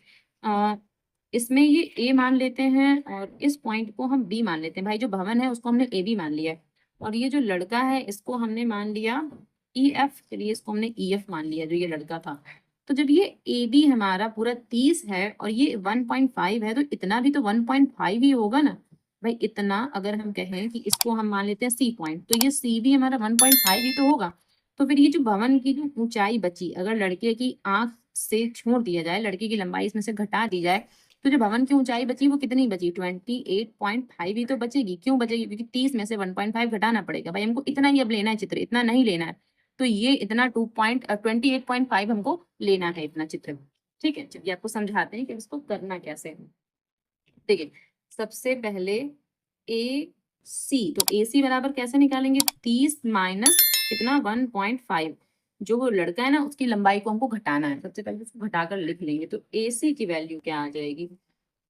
इसमें ये a मान लेते हैं और इस पॉइंट को हम b मान लेते हैं। भाई जो भवन है उसको हमने a b मान लिया है, और ये जो लड़का है इसको हमने मान लिया ई एफ, चलिए इसको हमने ई एफ मान लिया जो ये लड़का था। तो जब ये ए बी हमारा पूरा 30 है और ये 1.5 है, तो इतना भी तो 1.5 ही होगा ना, भाई इतना अगर हम कहें कि इसको हम मान लेते हैं सी पॉइंट, तो ये सी भी हमारा 1.5 ही तो होगा। तो फिर ये जो भवन की जो ऊंचाई बची, अगर लड़के की आंख से छोड़ दिया जाए, लड़के की लंबाई इसमें से घटा दी जाए, तो जो भवन की ऊंचाई बची वो कितनी बची? 28.5 ही तो बचेगी। क्यों बचेगी? क्योंकि 30 में से 1.5 घटाना पड़ेगा। भाई हमको इतना ही अब लेना है चित्र, इतना नहीं लेना है। तो ये इतना 28.5 हमको लेना है इतना चित्र। ठीक है, चलिए आपको समझाते हैं कि इसको करना कैसे है। देखिए, सबसे पहले ए सी, तो ए सी बराबर कैसे निकालेंगे? 30 माइनस कितना? 1.5। जो वो लड़का है ना, उसकी लंबाई को हमको घटाना है। सबसे पहले उसको घटाकर लिख लेंगे। तो ए सी की वैल्यू क्या आ जाएगी?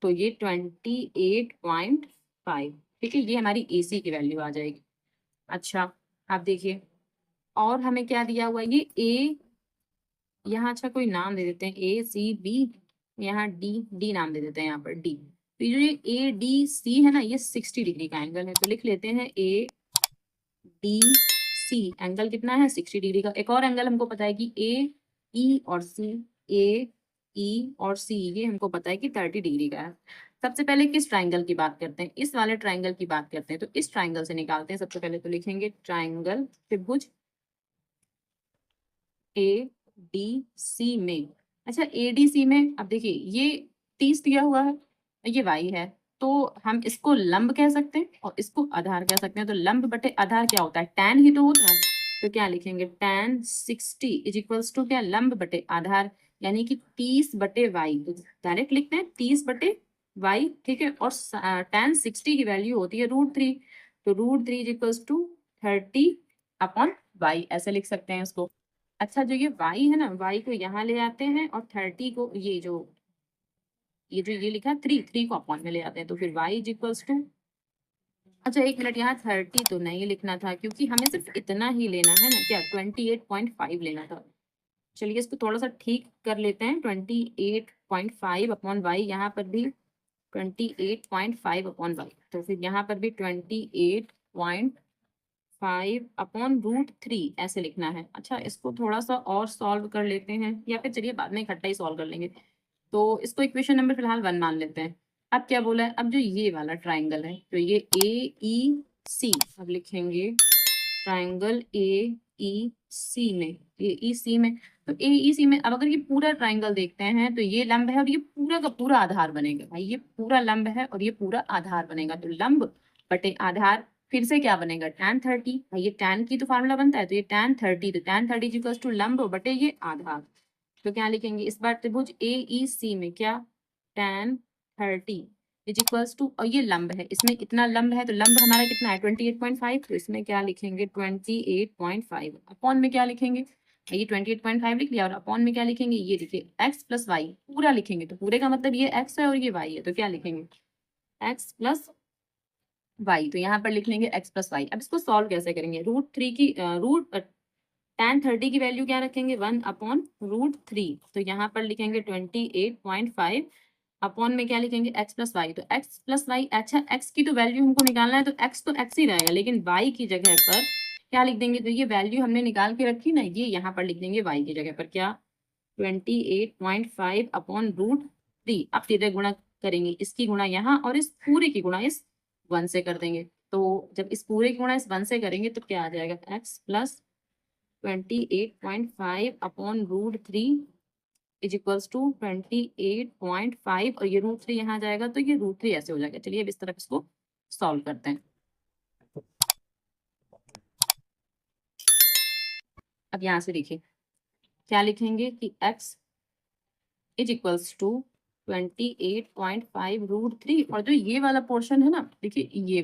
तो ये 28.5। ठीक है, ये हमारी ए सी की वैल्यू आ जाएगी। अच्छा, आप देखिए, और हमें क्या दिया हुआ है? ये ए, यहाँ अच्छा कोई नाम दे देते हैं, ए सी बी, यहाँ डी, डी नाम दे देते हैं यहाँ पर डी। तो ये जो ये ए डी सी है ना, ये 60 डिग्री का एंगल है। तो लिख लेते हैं ए डी सी एंगल कितना है? 60 डिग्री का। एक और एंगल हमको पता है कि ए ई और सी, ए ई और सी, ये हमको पता है कि 30 डिग्री का है। सबसे पहले किस ट्राइंगल की बात करते हैं? इस वाले ट्राइंगल की बात करते हैं। तो इस ट्राइंगल से निकालते हैं। सबसे पहले तो लिखेंगे ट्राइंगल त्रिभुज ए डी सी में। अच्छा, ए डी सी में अब देखिए, ये 30 दिया हुआ है, ये वाई है, तो हम इसको लंब कह सकते हैं और इसको आधार कह सकते हैं। तो लंब बटे आधार क्या होता है? टैन ही तो होता है। तो क्या लिखेंगे? टैन 60 इज इक्वल्स टू क्या? लंब बटे आधार, यानी कि 30 बटे वाई। तो डायरेक्ट लिखते हैं 30 बटे वाई। ठीक है, और टैन 60 की वैल्यू होती है √3। तो √3 is equals to 30 upon Y, ऐसे लिख सकते हैं इसको। अच्छा, जो ये y है ना, y को यहाँ ले आते हैं और 30 को, ये लिखा है 3 को अपॉन में ले आते हैं। तो फिर y इज इक्वल्स टू, अच्छा एक मिनट, यहाँ 30 तो नहीं लिखना था, क्योंकि हमें सिर्फ इतना ही लेना है ना, क्या 28.5 लेना था। चलिए इसको थोड़ा सा ठीक कर लेते हैं। 28.5 अपॉन वाई, यहाँ पर भी 28.5 अपॉन वाई, तो फिर यहाँ पर भी 28.5 अपॉन √3 ऐसे लिखना है। अच्छा, इसको थोड़ा सा और सॉल्व कर लेते हैं, या फिर चलिए बाद में इकट्ठा ही सॉल्व कर लेंगे। तो इसको इक्वेशन नंबर फिलहाल 1 मान लेते हैं। अब क्या बोला है? अब जो ये वाला ट्राइंगल है, तो ये ए ई सी, अब लिखेंगे ट्राइंगल ए ई सी में, ए ई सी में। तो ए ई सी में अब अगर ये पूरा ट्राइंगल देखते हैं, तो ये लंब है और ये पूरा का पूरा आधार बनेगा। भाई ये पूरा लंब है और ये पूरा आधार बनेगा। तो लंब बटे आधार फिर से क्या बनेगा? tan 30। भाई ये tan की तो फार्मूला बनता है, तो ये tan 30, तो tan 30 इक्वल्स टू लंब बटे ये आधार। तो क्या लिखेंगे इस बार? त्रिभुज ए ई सी में क्या? tan 30 इज इक्वल्स टू, और ये लंब है, इसमें इतना लंब है, तो लंब हमारा कितना है? 28.5। तो इसमें क्या लिखेंगे? 28.5 अपॉन में क्या लिखेंगे? ये 28.5 लिख लिया, और अपॉन में क्या लिखेंगे? ये देखिए x प्लस वाई, पूरा लिखेंगे। तो पूरे का मतलब ये x है और ये y है, तो क्या लिखेंगे? x plus Y. तो यहाँ पर लिख लेंगे x प्लस वाई। अब इसको सॉल्व कैसे करेंगे? √3 की tan 30 की वैल्यू क्या रखेंगे? 1 अपॉन √3। तो यहाँ पर लिखेंगे 28.5 अपॉन में क्या लिखेंगे? x plus Y. तो x प्लस वाई, अच्छा x की तो वैल्यू हमको निकालना है, तो x तो x ही रहेगा, लेकिन y की जगह पर क्या लिख देंगे? तो ये वैल्यू हमने निकाल के रखी ना, ये यहाँ पर लिख देंगे y की जगह पर क्या? 28.5 अपॉन √3। अब सीधे गुणा करेंगे, इसकी गुणा यहाँ और इस पूरे की गुणा इस 1 से कर देंगे। तो जब इस पूरे की गुणा इस 1 से करेंगे तो क्या आ जाएगा? x plus 28.5 upon √3 is equals to 28.5, और ये √3 यहाँ आ जाएगा, तो ये √3 ऐसे हो जाएगा। चलिए अब इस तरफ इसको सॉल्व करते हैं। अब यहाँ से देखिए क्या लिखेंगे कि x इज इक्वल्स टू 28.5 √3, और जो ये वाला पोर्शन है ना, देखिए ये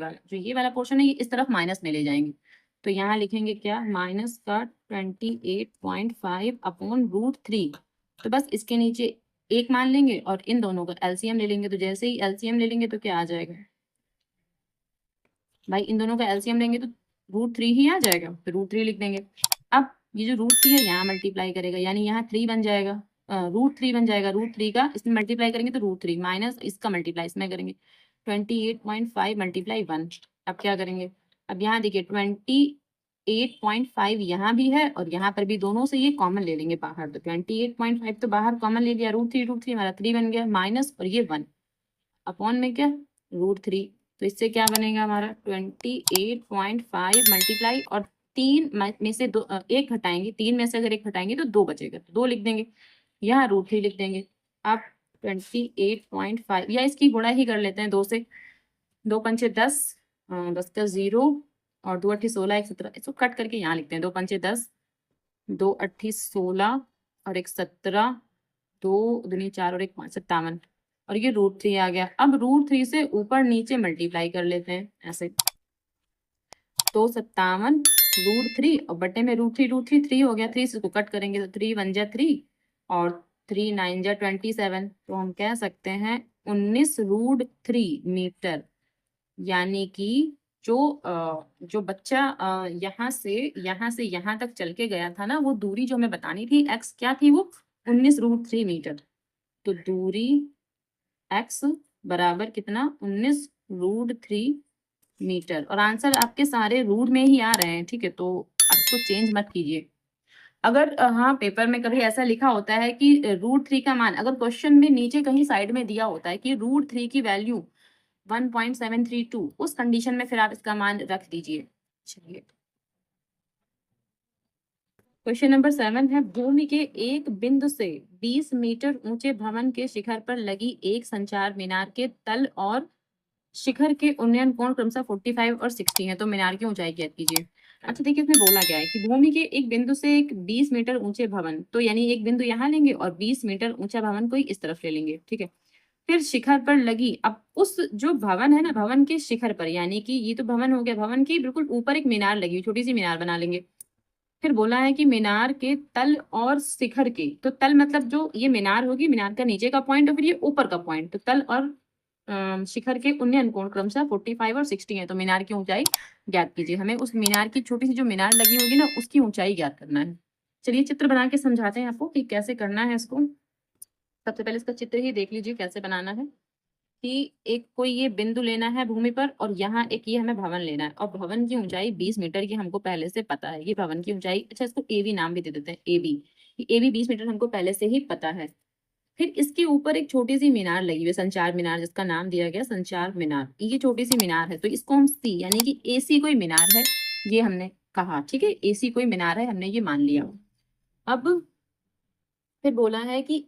वाला पोर्शन है, ये इस तरफ माइनस में ले जाएंगे। तो यहाँ लिखेंगे क्या? माइनस का 28.5 अपॉन √3। तो बस इसके नीचे एक मान लेंगे और इन दोनों का एलसीएम ले लेंगे। तो जैसे ही एलसीएम ले लेंगे तो क्या आ जाएगा? भाई इन दोनों का एलसीएम लेंगे तो √3 ही आ जाएगा, तो √3 लिख देंगे। अब ये जो √3 है यहाँ मल्टीप्लाई करेगा, यानी यहाँ 3 बन जाएगा, √3 बन जाएगा। √3 का इसमें मल्टीप्लाई करेंगे तो √3 माइनस इसका मल्टीप्लाई इसमें करेंगे, 28.5 मल्टीप्लाई 1। अब क्या करेंगे? अब यहाँ देखिए 28.5 यहाँ भी है और यहाँ पर भी, दोनों से ये कॉमन ले लेंगे बाहर। तो 28.5 तो बाहर कॉमन ले लिया, √3 हमारा 3 बन गया, माइनस और ये 1 अपॉन में क्या? √3। तो इससे क्या बनेगा हमारा 28.5 मल्टीप्लाई, और 3 में से दो एक घटाएंगे, 3 में से अगर एक घटाएंगे तो 2 बचेगा, तो 2 लिख देंगे, यहाँ √3 लिख देंगे। अब 28.5 या इसकी गुणा ही कर लेते हैं 2 से, 2 पंचे 10, 10 का 0 और 2 अट्ठी 16, 1 17, इसको कट करके यहाँ लिखते हैं, 2 पंचे 10, 2 अट्ठी 16 और 1 17, 2 दूनी 4 और 1 5, 57, और ये √3 आ गया। अब √3 से ऊपर नीचे मल्टीप्लाई कर लेते हैं ऐसे, तो 57 √3 और बटे में √3 3 हो गया, 3 से इसको कट करेंगे तो 3 1 जा 3 और 3 9 जा 27, तो हम कह सकते हैं 19 √3 मीटर। यानी कि जो बच्चा यहाँ से यहाँ तक चल के गया था ना, वो दूरी जो हमें बतानी थी x क्या थी, वो 19 √3 मीटर। तो दूरी x बराबर कितना, 19 √3 मीटर, और आंसर आपके सारे रूट में ही आ रहे हैं, ठीक है, तो आप इसको चेंज मत कीजिए। अगर हाँ पेपर में कभी ऐसा लिखा होता है कि √3 का मान, अगर क्वेश्चन में नीचे कहीं साइड में दिया होता है कि √3 की वैल्यू 1.732, उस कंडीशन में फिर आप इसका मान रख दीजिए। चलिए क्वेश्चन नंबर 7 है, भूमि के एक बिंदु से 20 मीटर ऊंचे भवन के शिखर पर लगी एक संचार मीनार के तल और शिखर के उन्नयन कोण क्रमशः 45 और 60 है, तो मीनार की ऊंचाई ज्ञात कीजिए। अच्छा देखिए, इसमें बोला गया है कि भूमि के एक बिंदु से एक 20 मीटर ऊंचे भवन, तो यानी एक बिंदु यहाँ लेंगे और 20 मीटर ऊंचा भवन को इस तरफ ले लेंगे, ठीक है। फिर शिखर पर लगी, अब उस जो भवन है ना, भवन के शिखर पर, यानी कि ये तो भवन हो गया, भवन के बिल्कुल ऊपर एक मीनार लगी हुई, छोटी सी मीनार बना लेंगे। फिर बोला है कि मीनार के तल और शिखर के, तो तल मतलब जो ये मीनार होगी, मीनार का नीचे का पॉइंट और फिर ये ऊपर का पॉइंट, तो तल और शिखर के उन्नयन कोण क्रमशः 45 और 60 है, तो मीनार की ऊंचाई ज्ञात कीजिए। हमें उस मीनार की छोटी सी जो मीनार लगी होगी ना, उसकी ऊंचाई ज्ञात करना है। चलिए चित्र बना के समझाते हैं आपको कि कैसे करना है इसको। सबसे पहले इसका चित्र ही देख लीजिए कैसे बनाना है, कि एक कोई ये बिंदु लेना है भूमि पर, और यहाँ एक ये हमें भवन लेना है, और भवन की ऊंचाई 20 मीटर की हमको पहले से पता है, ये भवन की ऊंचाई, अच्छा इसको ए बी नाम भी दे देते हैं, A B, A B 20 metre हमको पहले से ही पता है। फिर इसके ऊपर एक छोटी सी मीनार लगी हुई है, संचार मीनार, जिसका नाम दिया गया संचार मीनार, ये छोटी सी मीनार है, तो इसको हम सी यानी कि एसी कोई मीनार है ये हमने कहा, ठीक है, एसी कोई मीनार है हमने ये मान लिया। अब फिर बोला है कि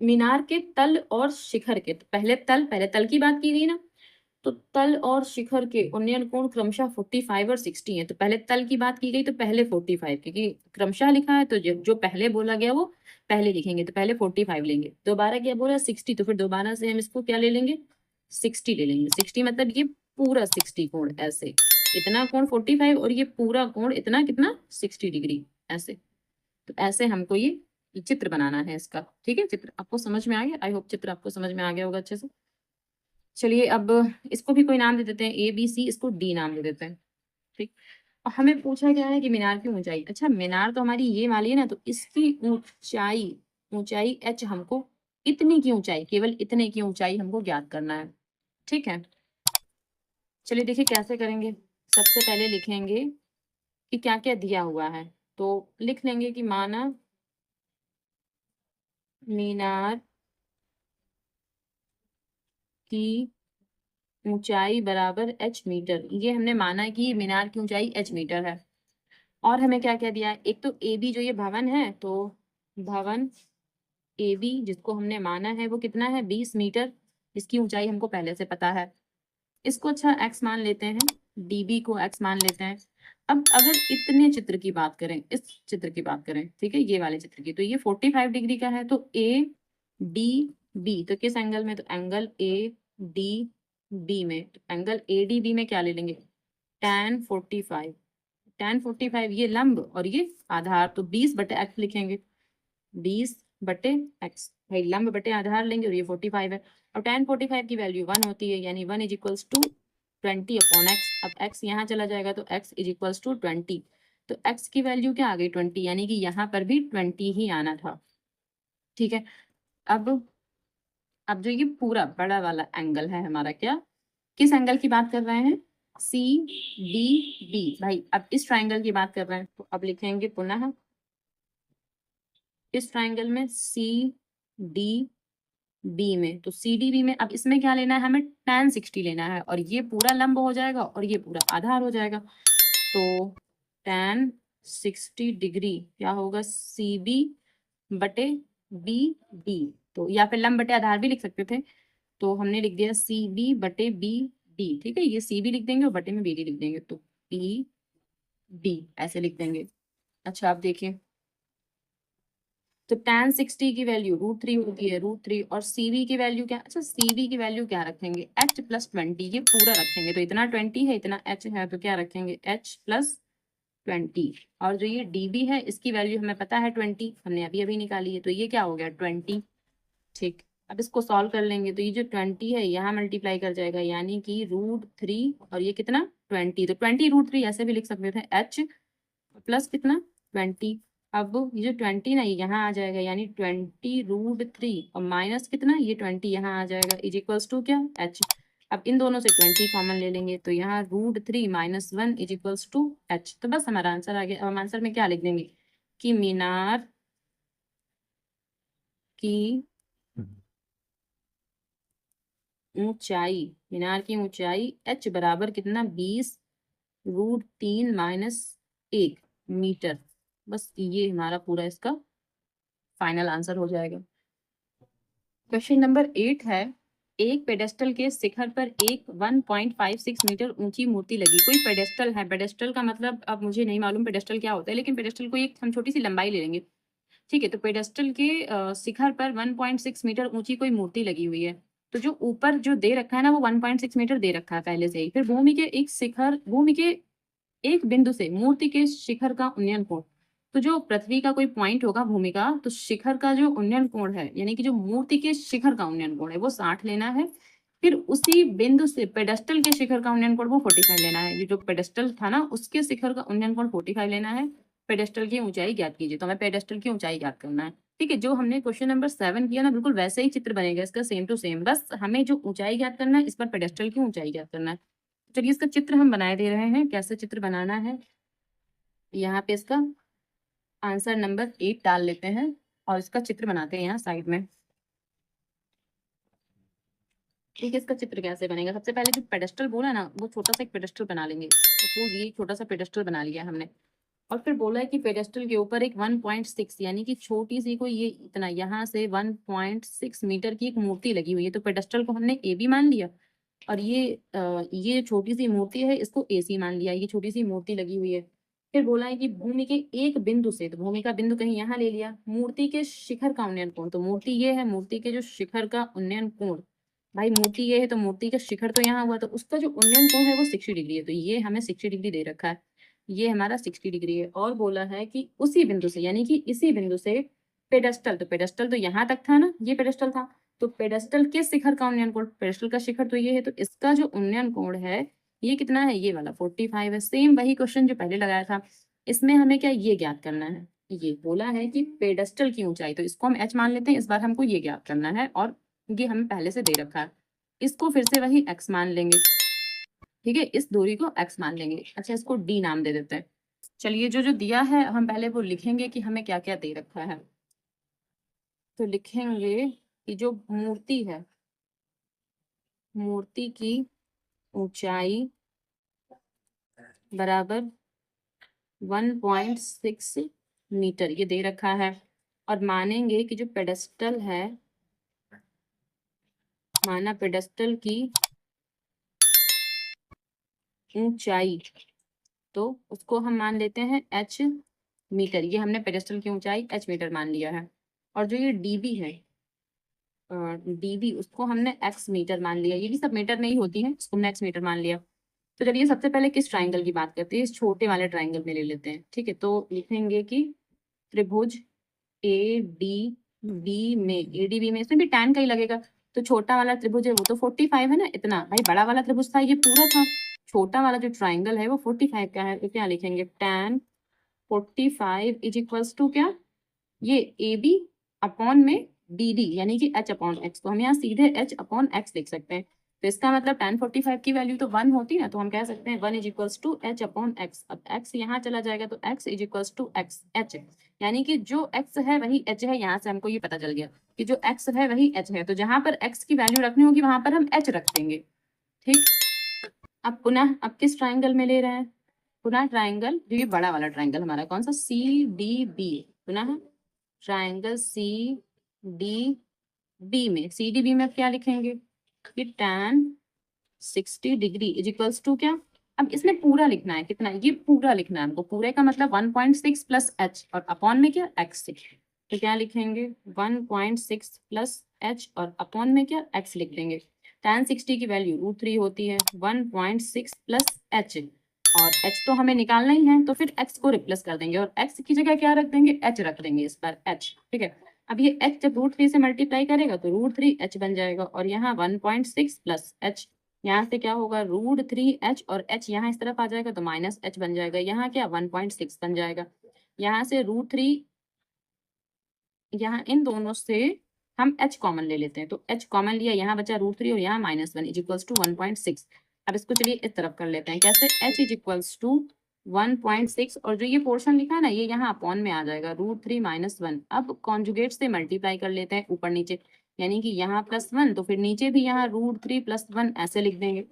मीनार के तल और शिखर के, तो पहले तल की बात की गई ना, तो तल और शिखर के उन्नयन कोण क्रमशः 45 और 60 है, तो पहले तल की बात की गई तो पहले 45, क्योंकि क्रमशः लिखा है तो जो पहले बोला गया वो पहले लिखेंगे, तो पहले 45 लेंगे। दोबारा क्या बोला 60, तो फिर दोबारा से हम इसको क्या ले लेंगे 60 ले लेंगे। 60 मतलब ये पूरा 60 कोण, ऐसे इतना कोण 45 और ये पूरा कोण इतना कितना 60 डिग्री, ऐसे। तो ऐसे हमको ये चित्र बनाना है इसका, ठीक है। चित्र आपको समझ में आ गया, आई होप चित्र आपको समझ में आ गया होगा अच्छे से। चलिए अब इसको भी कोई नाम दे देते हैं, ए बी सी, इसको डी नाम दे देते हैं, ठीक। और हमें पूछा गया है कि मीनार की ऊंचाई, अच्छा मीनार तो हमारी ये वाली है ना, तो इसकी ऊंचाई ऊंचाई एच हमको, इतनी की ऊंचाई, केवल इतने की ऊंचाई हमको ज्ञात करना है, ठीक है। चलिए देखिए कैसे करेंगे। सबसे पहले लिखेंगे कि क्या क्या दिया हुआ है, तो लिख लेंगे कि माना मीनार की ऊंचाई बराबर h मीटर, ये हमने माना कि मीनार की ऊंचाई h मीटर है। और हमें क्या क्या दिया है, एक तो ए बी जो ये भवन है, तो भवन ए बी जिसको हमने माना है वो कितना है 20 मीटर, इसकी ऊंचाई हमको पहले से पता है, इसको अच्छा x मान लेते हैं, db को x मान लेते हैं। अब अगर इतने चित्र की बात करें, इस चित्र की बात करें, ठीक है, ये वाले चित्र की, तो ये 45 डिग्री का है, तो ए डी बी, तो किस एंगल में, तो एंगल ए डी बी में, तो एंगल ए डी बी में क्या ले लेंगे tan 45, tan 45 ये लंब और ये आधार, तो 20 बटे x लिखेंगे, 20 बटे x, भाई लंब बटे आधार लेंगे और ये 45 है, और tan 45 की वैल्यू 1 होती है, यानी 1 is equals to 20 upon x। अब x यहाँ चला जाएगा तो x इज इक्वल्स टू 20, तो x की वैल्यू क्या आ गई 20, यानी कि यहाँ पर भी 20 ही आना था, ठीक है। अब जो ये पूरा बड़ा वाला एंगल है हमारा, क्या किस एंगल की बात कर रहे हैं, सी डी बी, भाई अब इस ट्राइंगल की बात कर रहे हैं, तो अब लिखेंगे पुनः इस ट्राइंगल में सी डी बी में, तो सी डी बी में। अब इसमें क्या लेना है हमें, tan 60 लेना है, और ये पूरा लंब हो जाएगा और ये पूरा आधार हो जाएगा। तो tan 60 डिग्री क्या होगा, सी बी बटे बी डी। तो या फिर लंब बटे आधार भी लिख सकते थे, तो हमने लिख दिया सी बी बटे बी डी। ठीक है, ये सी बी लिख देंगे और बटे में बी डी लिख देंगे, तो बी डी ऐसे लिख देंगे। अच्छा आप देखिए, तो tan 60 की वैल्यू √3 होती है, √3, और cv की वैल्यू क्या, अच्छा cv की वैल्यू क्या रखेंगे, h + 20, ये पूरा रखेंगे। तो इतना 20 है, इतना h है, तो क्या रखेंगे h + 20। और जो ये dv है इसकी वैल्यू हमें पता है 20, हमने अभी अभी निकाली है, तो ये क्या हो गया 20। ठीक, अब इसको सॉल्व कर लेंगे, तो ये जो 20 है यहाँ मल्टीप्लाई कर जाएगा, यानी कि √3 और ये कितना 20, तो 20 √3 ऐसे भी लिख सकते थे, h प्लस कितना 20। अब ये जो 20 ना ये यहाँ आ जाएगा, यानी 20 √3 और माइनस कितना ये 20 यहाँ आ जाएगा, इज इक्वल्स टू क्या h। अब इन दोनों से 20 कॉमन ले लेंगे, तो यहाँ √3 - 1 इज इक्वल्स टू h। तो बस हमारा आंसर आ गया। अब हम आंसर में क्या लिख देंगे कि मीनार की ऊंचाई, मीनार की ऊंचाई h बराबर कितना 20 √3 - 1 मीटर। बस ये हमारा पूरा इसका फाइनल आंसर हो जाएगा। क्वेश्चन नंबर 8 है, एक पेडेस्टल के शिखर पर एक 1.56 मीटर ऊंची मूर्ति लगी। कोई पेडेस्टल है, पेडेस्टल का मतलब अब मुझे नहीं मालूम पेडेस्टल क्या होता है, लेकिन पेडेस्टल को एक हम छोटी सी लंबाई ले लेंगे। ठीक है, तो पेडेस्टल के शिखर पर 1.6 मीटर ऊंची कोई मूर्ति लगी हुई है। तो जो ऊपर जो दे रखा है ना वो 1.6 मीटर दे रखा है पहले से ही। फिर भूमि के एक शिखर, भूमि के एक बिंदु से मूर्ति के शिखर का उन्नयन कोण, तो जो पृथ्वी का कोई पॉइंट होगा भूमि का, तो शिखर का जो उन्नयन कोण है, यानी कि जो मूर्ति के शिखर का उन्नयन कोण है वो 60 लेना है। फिर उसी बिंदु से पेडेस्टल के शिखर का उन्नयन कोण वो 45 लेना है। ये जो पेडेस्टल था ना उसके शिखर का उन्नयन कोण 45 लेना है। पेडेस्टल की ऊंचाई ज्ञात कीजिए, तो हमें पेडेस्टल की ऊंचाई ज्ञात करना है। ठीक है, जो हमने क्वेश्चन नंबर 7 किया ना बिल्कुल वैसे ही चित्र बनेगा इसका, सेम टू सेम। बस हमें जो ऊंचाई ज्ञात करना है, इस पर पेडेस्टल की ऊंचाई ज्ञात करना है। चलिए इसका चित्र हम बनाए दे रहे हैं, कैसे चित्र बनाना है। यहाँ पे इसका आंसर नंबर 8 डाल लेते हैं और इसका चित्र बनाते हैं यहाँ साइड में। ठीक है, इसका चित्र कैसे बनेगा, सबसे पहले जो पेडेस्टल बोला ना वो छोटा सा एक पेडेस्टल बना लेंगे। सपोज ये छोटा सा पेडेस्टल बना लिया हमने, और फिर बोला है कि पेडेस्टल के ऊपर एक 1.6 यानी कि छोटी सी कोई ये इतना यहाँ से 1.6 मीटर की एक मूर्ति लगी हुई है। तो पेडेस्टल को हमने ए बी मान लिया, और ये छोटी सी मूर्ति है इसको ए सी मान लिया, ये छोटी सी मूर्ति लगी हुई है। फिर बोला है कि भूमि के एक बिंदु से, तो भूमि का बिंदु कहीं यहाँ ले लिया, मूर्ति के शिखर का उन्नयन कोण, तो मूर्ति ये है, मूर्ति के जो शिखर का उन्नयन कोण, भाई मूर्ति ये है तो मूर्ति का शिखर तो यहाँ हुआ, तो उसका जो उन्नयन कोण है वो 60 डिग्री है। तो ये हमें 60 डिग्री दे रखा है, ये हमारा 60 डिग्री है। और बोला है कि उसी बिंदु से, यानी कि इसी बिंदु से पेडेस्टल, तो पेडेस्टल तो यहाँ तक था ना, ये पेडेस्टल था, तो पेडेस्टल के शिखर का उन्नयन कोण, पेडेस्टल का शिखर तो ये है, तो इसका जो उन्नयन कोण है ये कितना है, ये वाला 45 है। सेम वही क्वेश्चन जो पहले लगाया था, इसमें हमें क्या ये ज्ञात करना है। ये बोला है कि पेडेस्टल की ऊंचाई, तो इसको हम h मान लेते हैं, इस बार हमको ये ज्ञात करना है, और ये हमें पहले से दे रखा है। इसको फिर से वही x मान लेंगे। ठीक है, इस दूरी को x मान लेंगे। अच्छा इसको d नाम दे देते हैं। चलिए जो जो दिया है हम पहले वो लिखेंगे कि हमें क्या क्या दे रखा है। तो लिखेंगे कि जो मूर्ति है, मूर्ति की ऊंचाई बराबर 1.6 मीटर ये दे रखा है, और मानेंगे कि जो पेडेस्टल है, माना पेडेस्टल की ऊंचाई, तो उसको हम मान लेते हैं h मीटर, ये हमने पेडेस्टल की ऊंचाई h मीटर मान लिया है। और जो ये dv है, dv उसको हमने x मीटर मान लिया, ये भी सब मीटर नहीं होती है, इसको हमने x मीटर मान लिया। तो चलिए सबसे पहले किस ट्राइंगल की बात करते हैं, इस छोटे वाले ट्राइंगल में ले लेते हैं। ठीक है, तो लिखेंगे कि त्रिभुज ए डी बी में, ए डी बी में इसमें भी tan का ही लगेगा, तो छोटा वाला त्रिभुज है वो तो 45 है ना, इतना भाई बड़ा वाला त्रिभुज था ये पूरा था, छोटा वाला जो ट्राइंगल है वो 45 का है, तो क्या लिखेंगे tan 45 इज इक्वल्स टू क्या, ये ए बी अपॉन में डी डी, यानी कि h अपॉन एक्स, तो हम यहाँ सीधे h अपॉन एक्स लिख सकते हैं। तो इसका मतलब tan 45 की वैल्यू तो 1 होती है ना, तो हम कह सकते हैं 1 is equals to h upon X. अब x यहाँ चला जाएगा तो x is equals to X, h यानी कि जो x है वही h है। यहाँ से हमको ये पता चल गया कि जो x है वही h है, तो जहां पर x की वैल्यू रखनी होगी वहां पर हम h रख देंगे। ठीक, अब पुनः अब किस ट्राइंगल में ले रहे हैं, पुनः ट्राइंगल जो ये बड़ा वाला ट्राइंगल हमारा कौन सा, सी डी बी, पुनः ट्राइंगल सी डी बी में, सी डी बी में क्या लिखेंगे कि tan 60 degree is equals to क्या, अब इसमें पूरा लिखना है, कितना, ये पूरा लिखना है हमको, पूरे का मतलब 1.6 प्लस एच और अपॉन में क्या एक्स, तो क्या लिखेंगे 1.6 प्लस एच और अपॉन में क्या एक्स लिख देंगे। tan 60 की वैल्यू √3 होती है, 1.6 प्लस एच, और h तो हमें निकालना ही है, तो फिर x को रिप्लेस कर देंगे और x की जगह क्या रख देंगे, h रख देंगे इस बार h। ठीक है, अब ये h जब √3 से मल्टीप्लाई करेगा तो √3h बन जाएगा, और यहाँ 1.6 प्लस h, यहाँ से क्या होगा √3h, और h यहाँ इस तरफ आ जाएगा तो माइनस h बन जाएगा, यहाँ क्या 1.6 बन जाएगा। यहाँ से √3, यहाँ इन दोनों से हम h कॉमन ले लेते हैं, तो h कॉमन लिया, यहाँ बचा √3 और यहाँ -1 इज इक्वल्स टू 1.6। अब इसको चलिए इस तरफ कर लेते हैं, कैसे, h इज इक्वल्स टू 1.6, और जो ये पोर्शन लिखा है ना ये यहाँ अपॉन में आ जाएगा √3 - 1। अब कॉन्जुगेट से मल्टीप्लाई कर लेते हैं ऊपर नीचे, यानी कि यहाँ +1 तो फिर नीचे भी यहाँ √3 + 1 ऐसे लिख देंगे।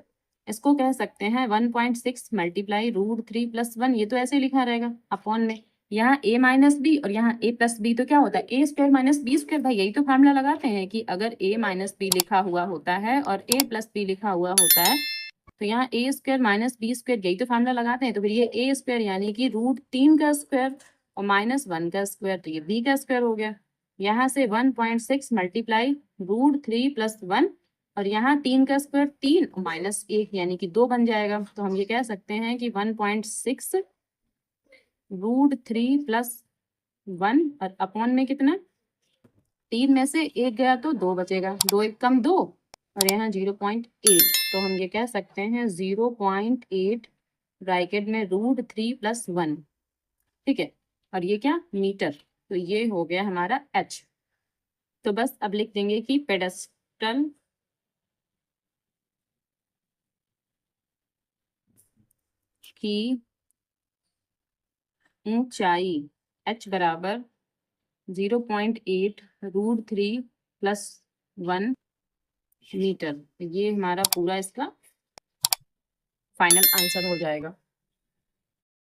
इसको कह सकते हैं 1.6 मल्टीप्लाई √3 + 1, ये तो ऐसे लिखा रहेगा अपॉन में, यहाँ a - b और यहाँ a + b, तो क्या होता है a² - b²। भाई यही तो फार्मूला लगाते हैं कि अगर a - b लिखा हुआ होता है और a + b लिखा हुआ होता है तो यहाँ a² - b², यही तो फार्मूला लगाते हैं। तो फिर ये a² यानी कि √3 का स्क्वायर और -1 का स्क्वायर, तो ये b का स्क्वायर हो गया। यहाँ से 1.6 मल्टीप्लाई √3 + 1, और यहाँ 3 का स्क्वायर 3 और -1 यानी कि 2 बन जाएगा। तो हम ये कह सकते हैं कि 1.6 √3 + 1 और अपॉन में कितना, 3 में से 1 गया तो 2 बचेगा, 2 1 कम 2, और यहाँ 0.8, तो हम ये कह सकते हैं 0.8 ब्रैकेट में √3 + 1। ठीक है, और ये क्या मीटर, तो ये हो गया हमारा h। तो बस अब लिख देंगे कि पेडेस्टल की ऊंचाई h बराबर 0.8 √3 + 1 मीटर, ये हमारा पूरा इसका फाइनल आंसर हो जाएगा।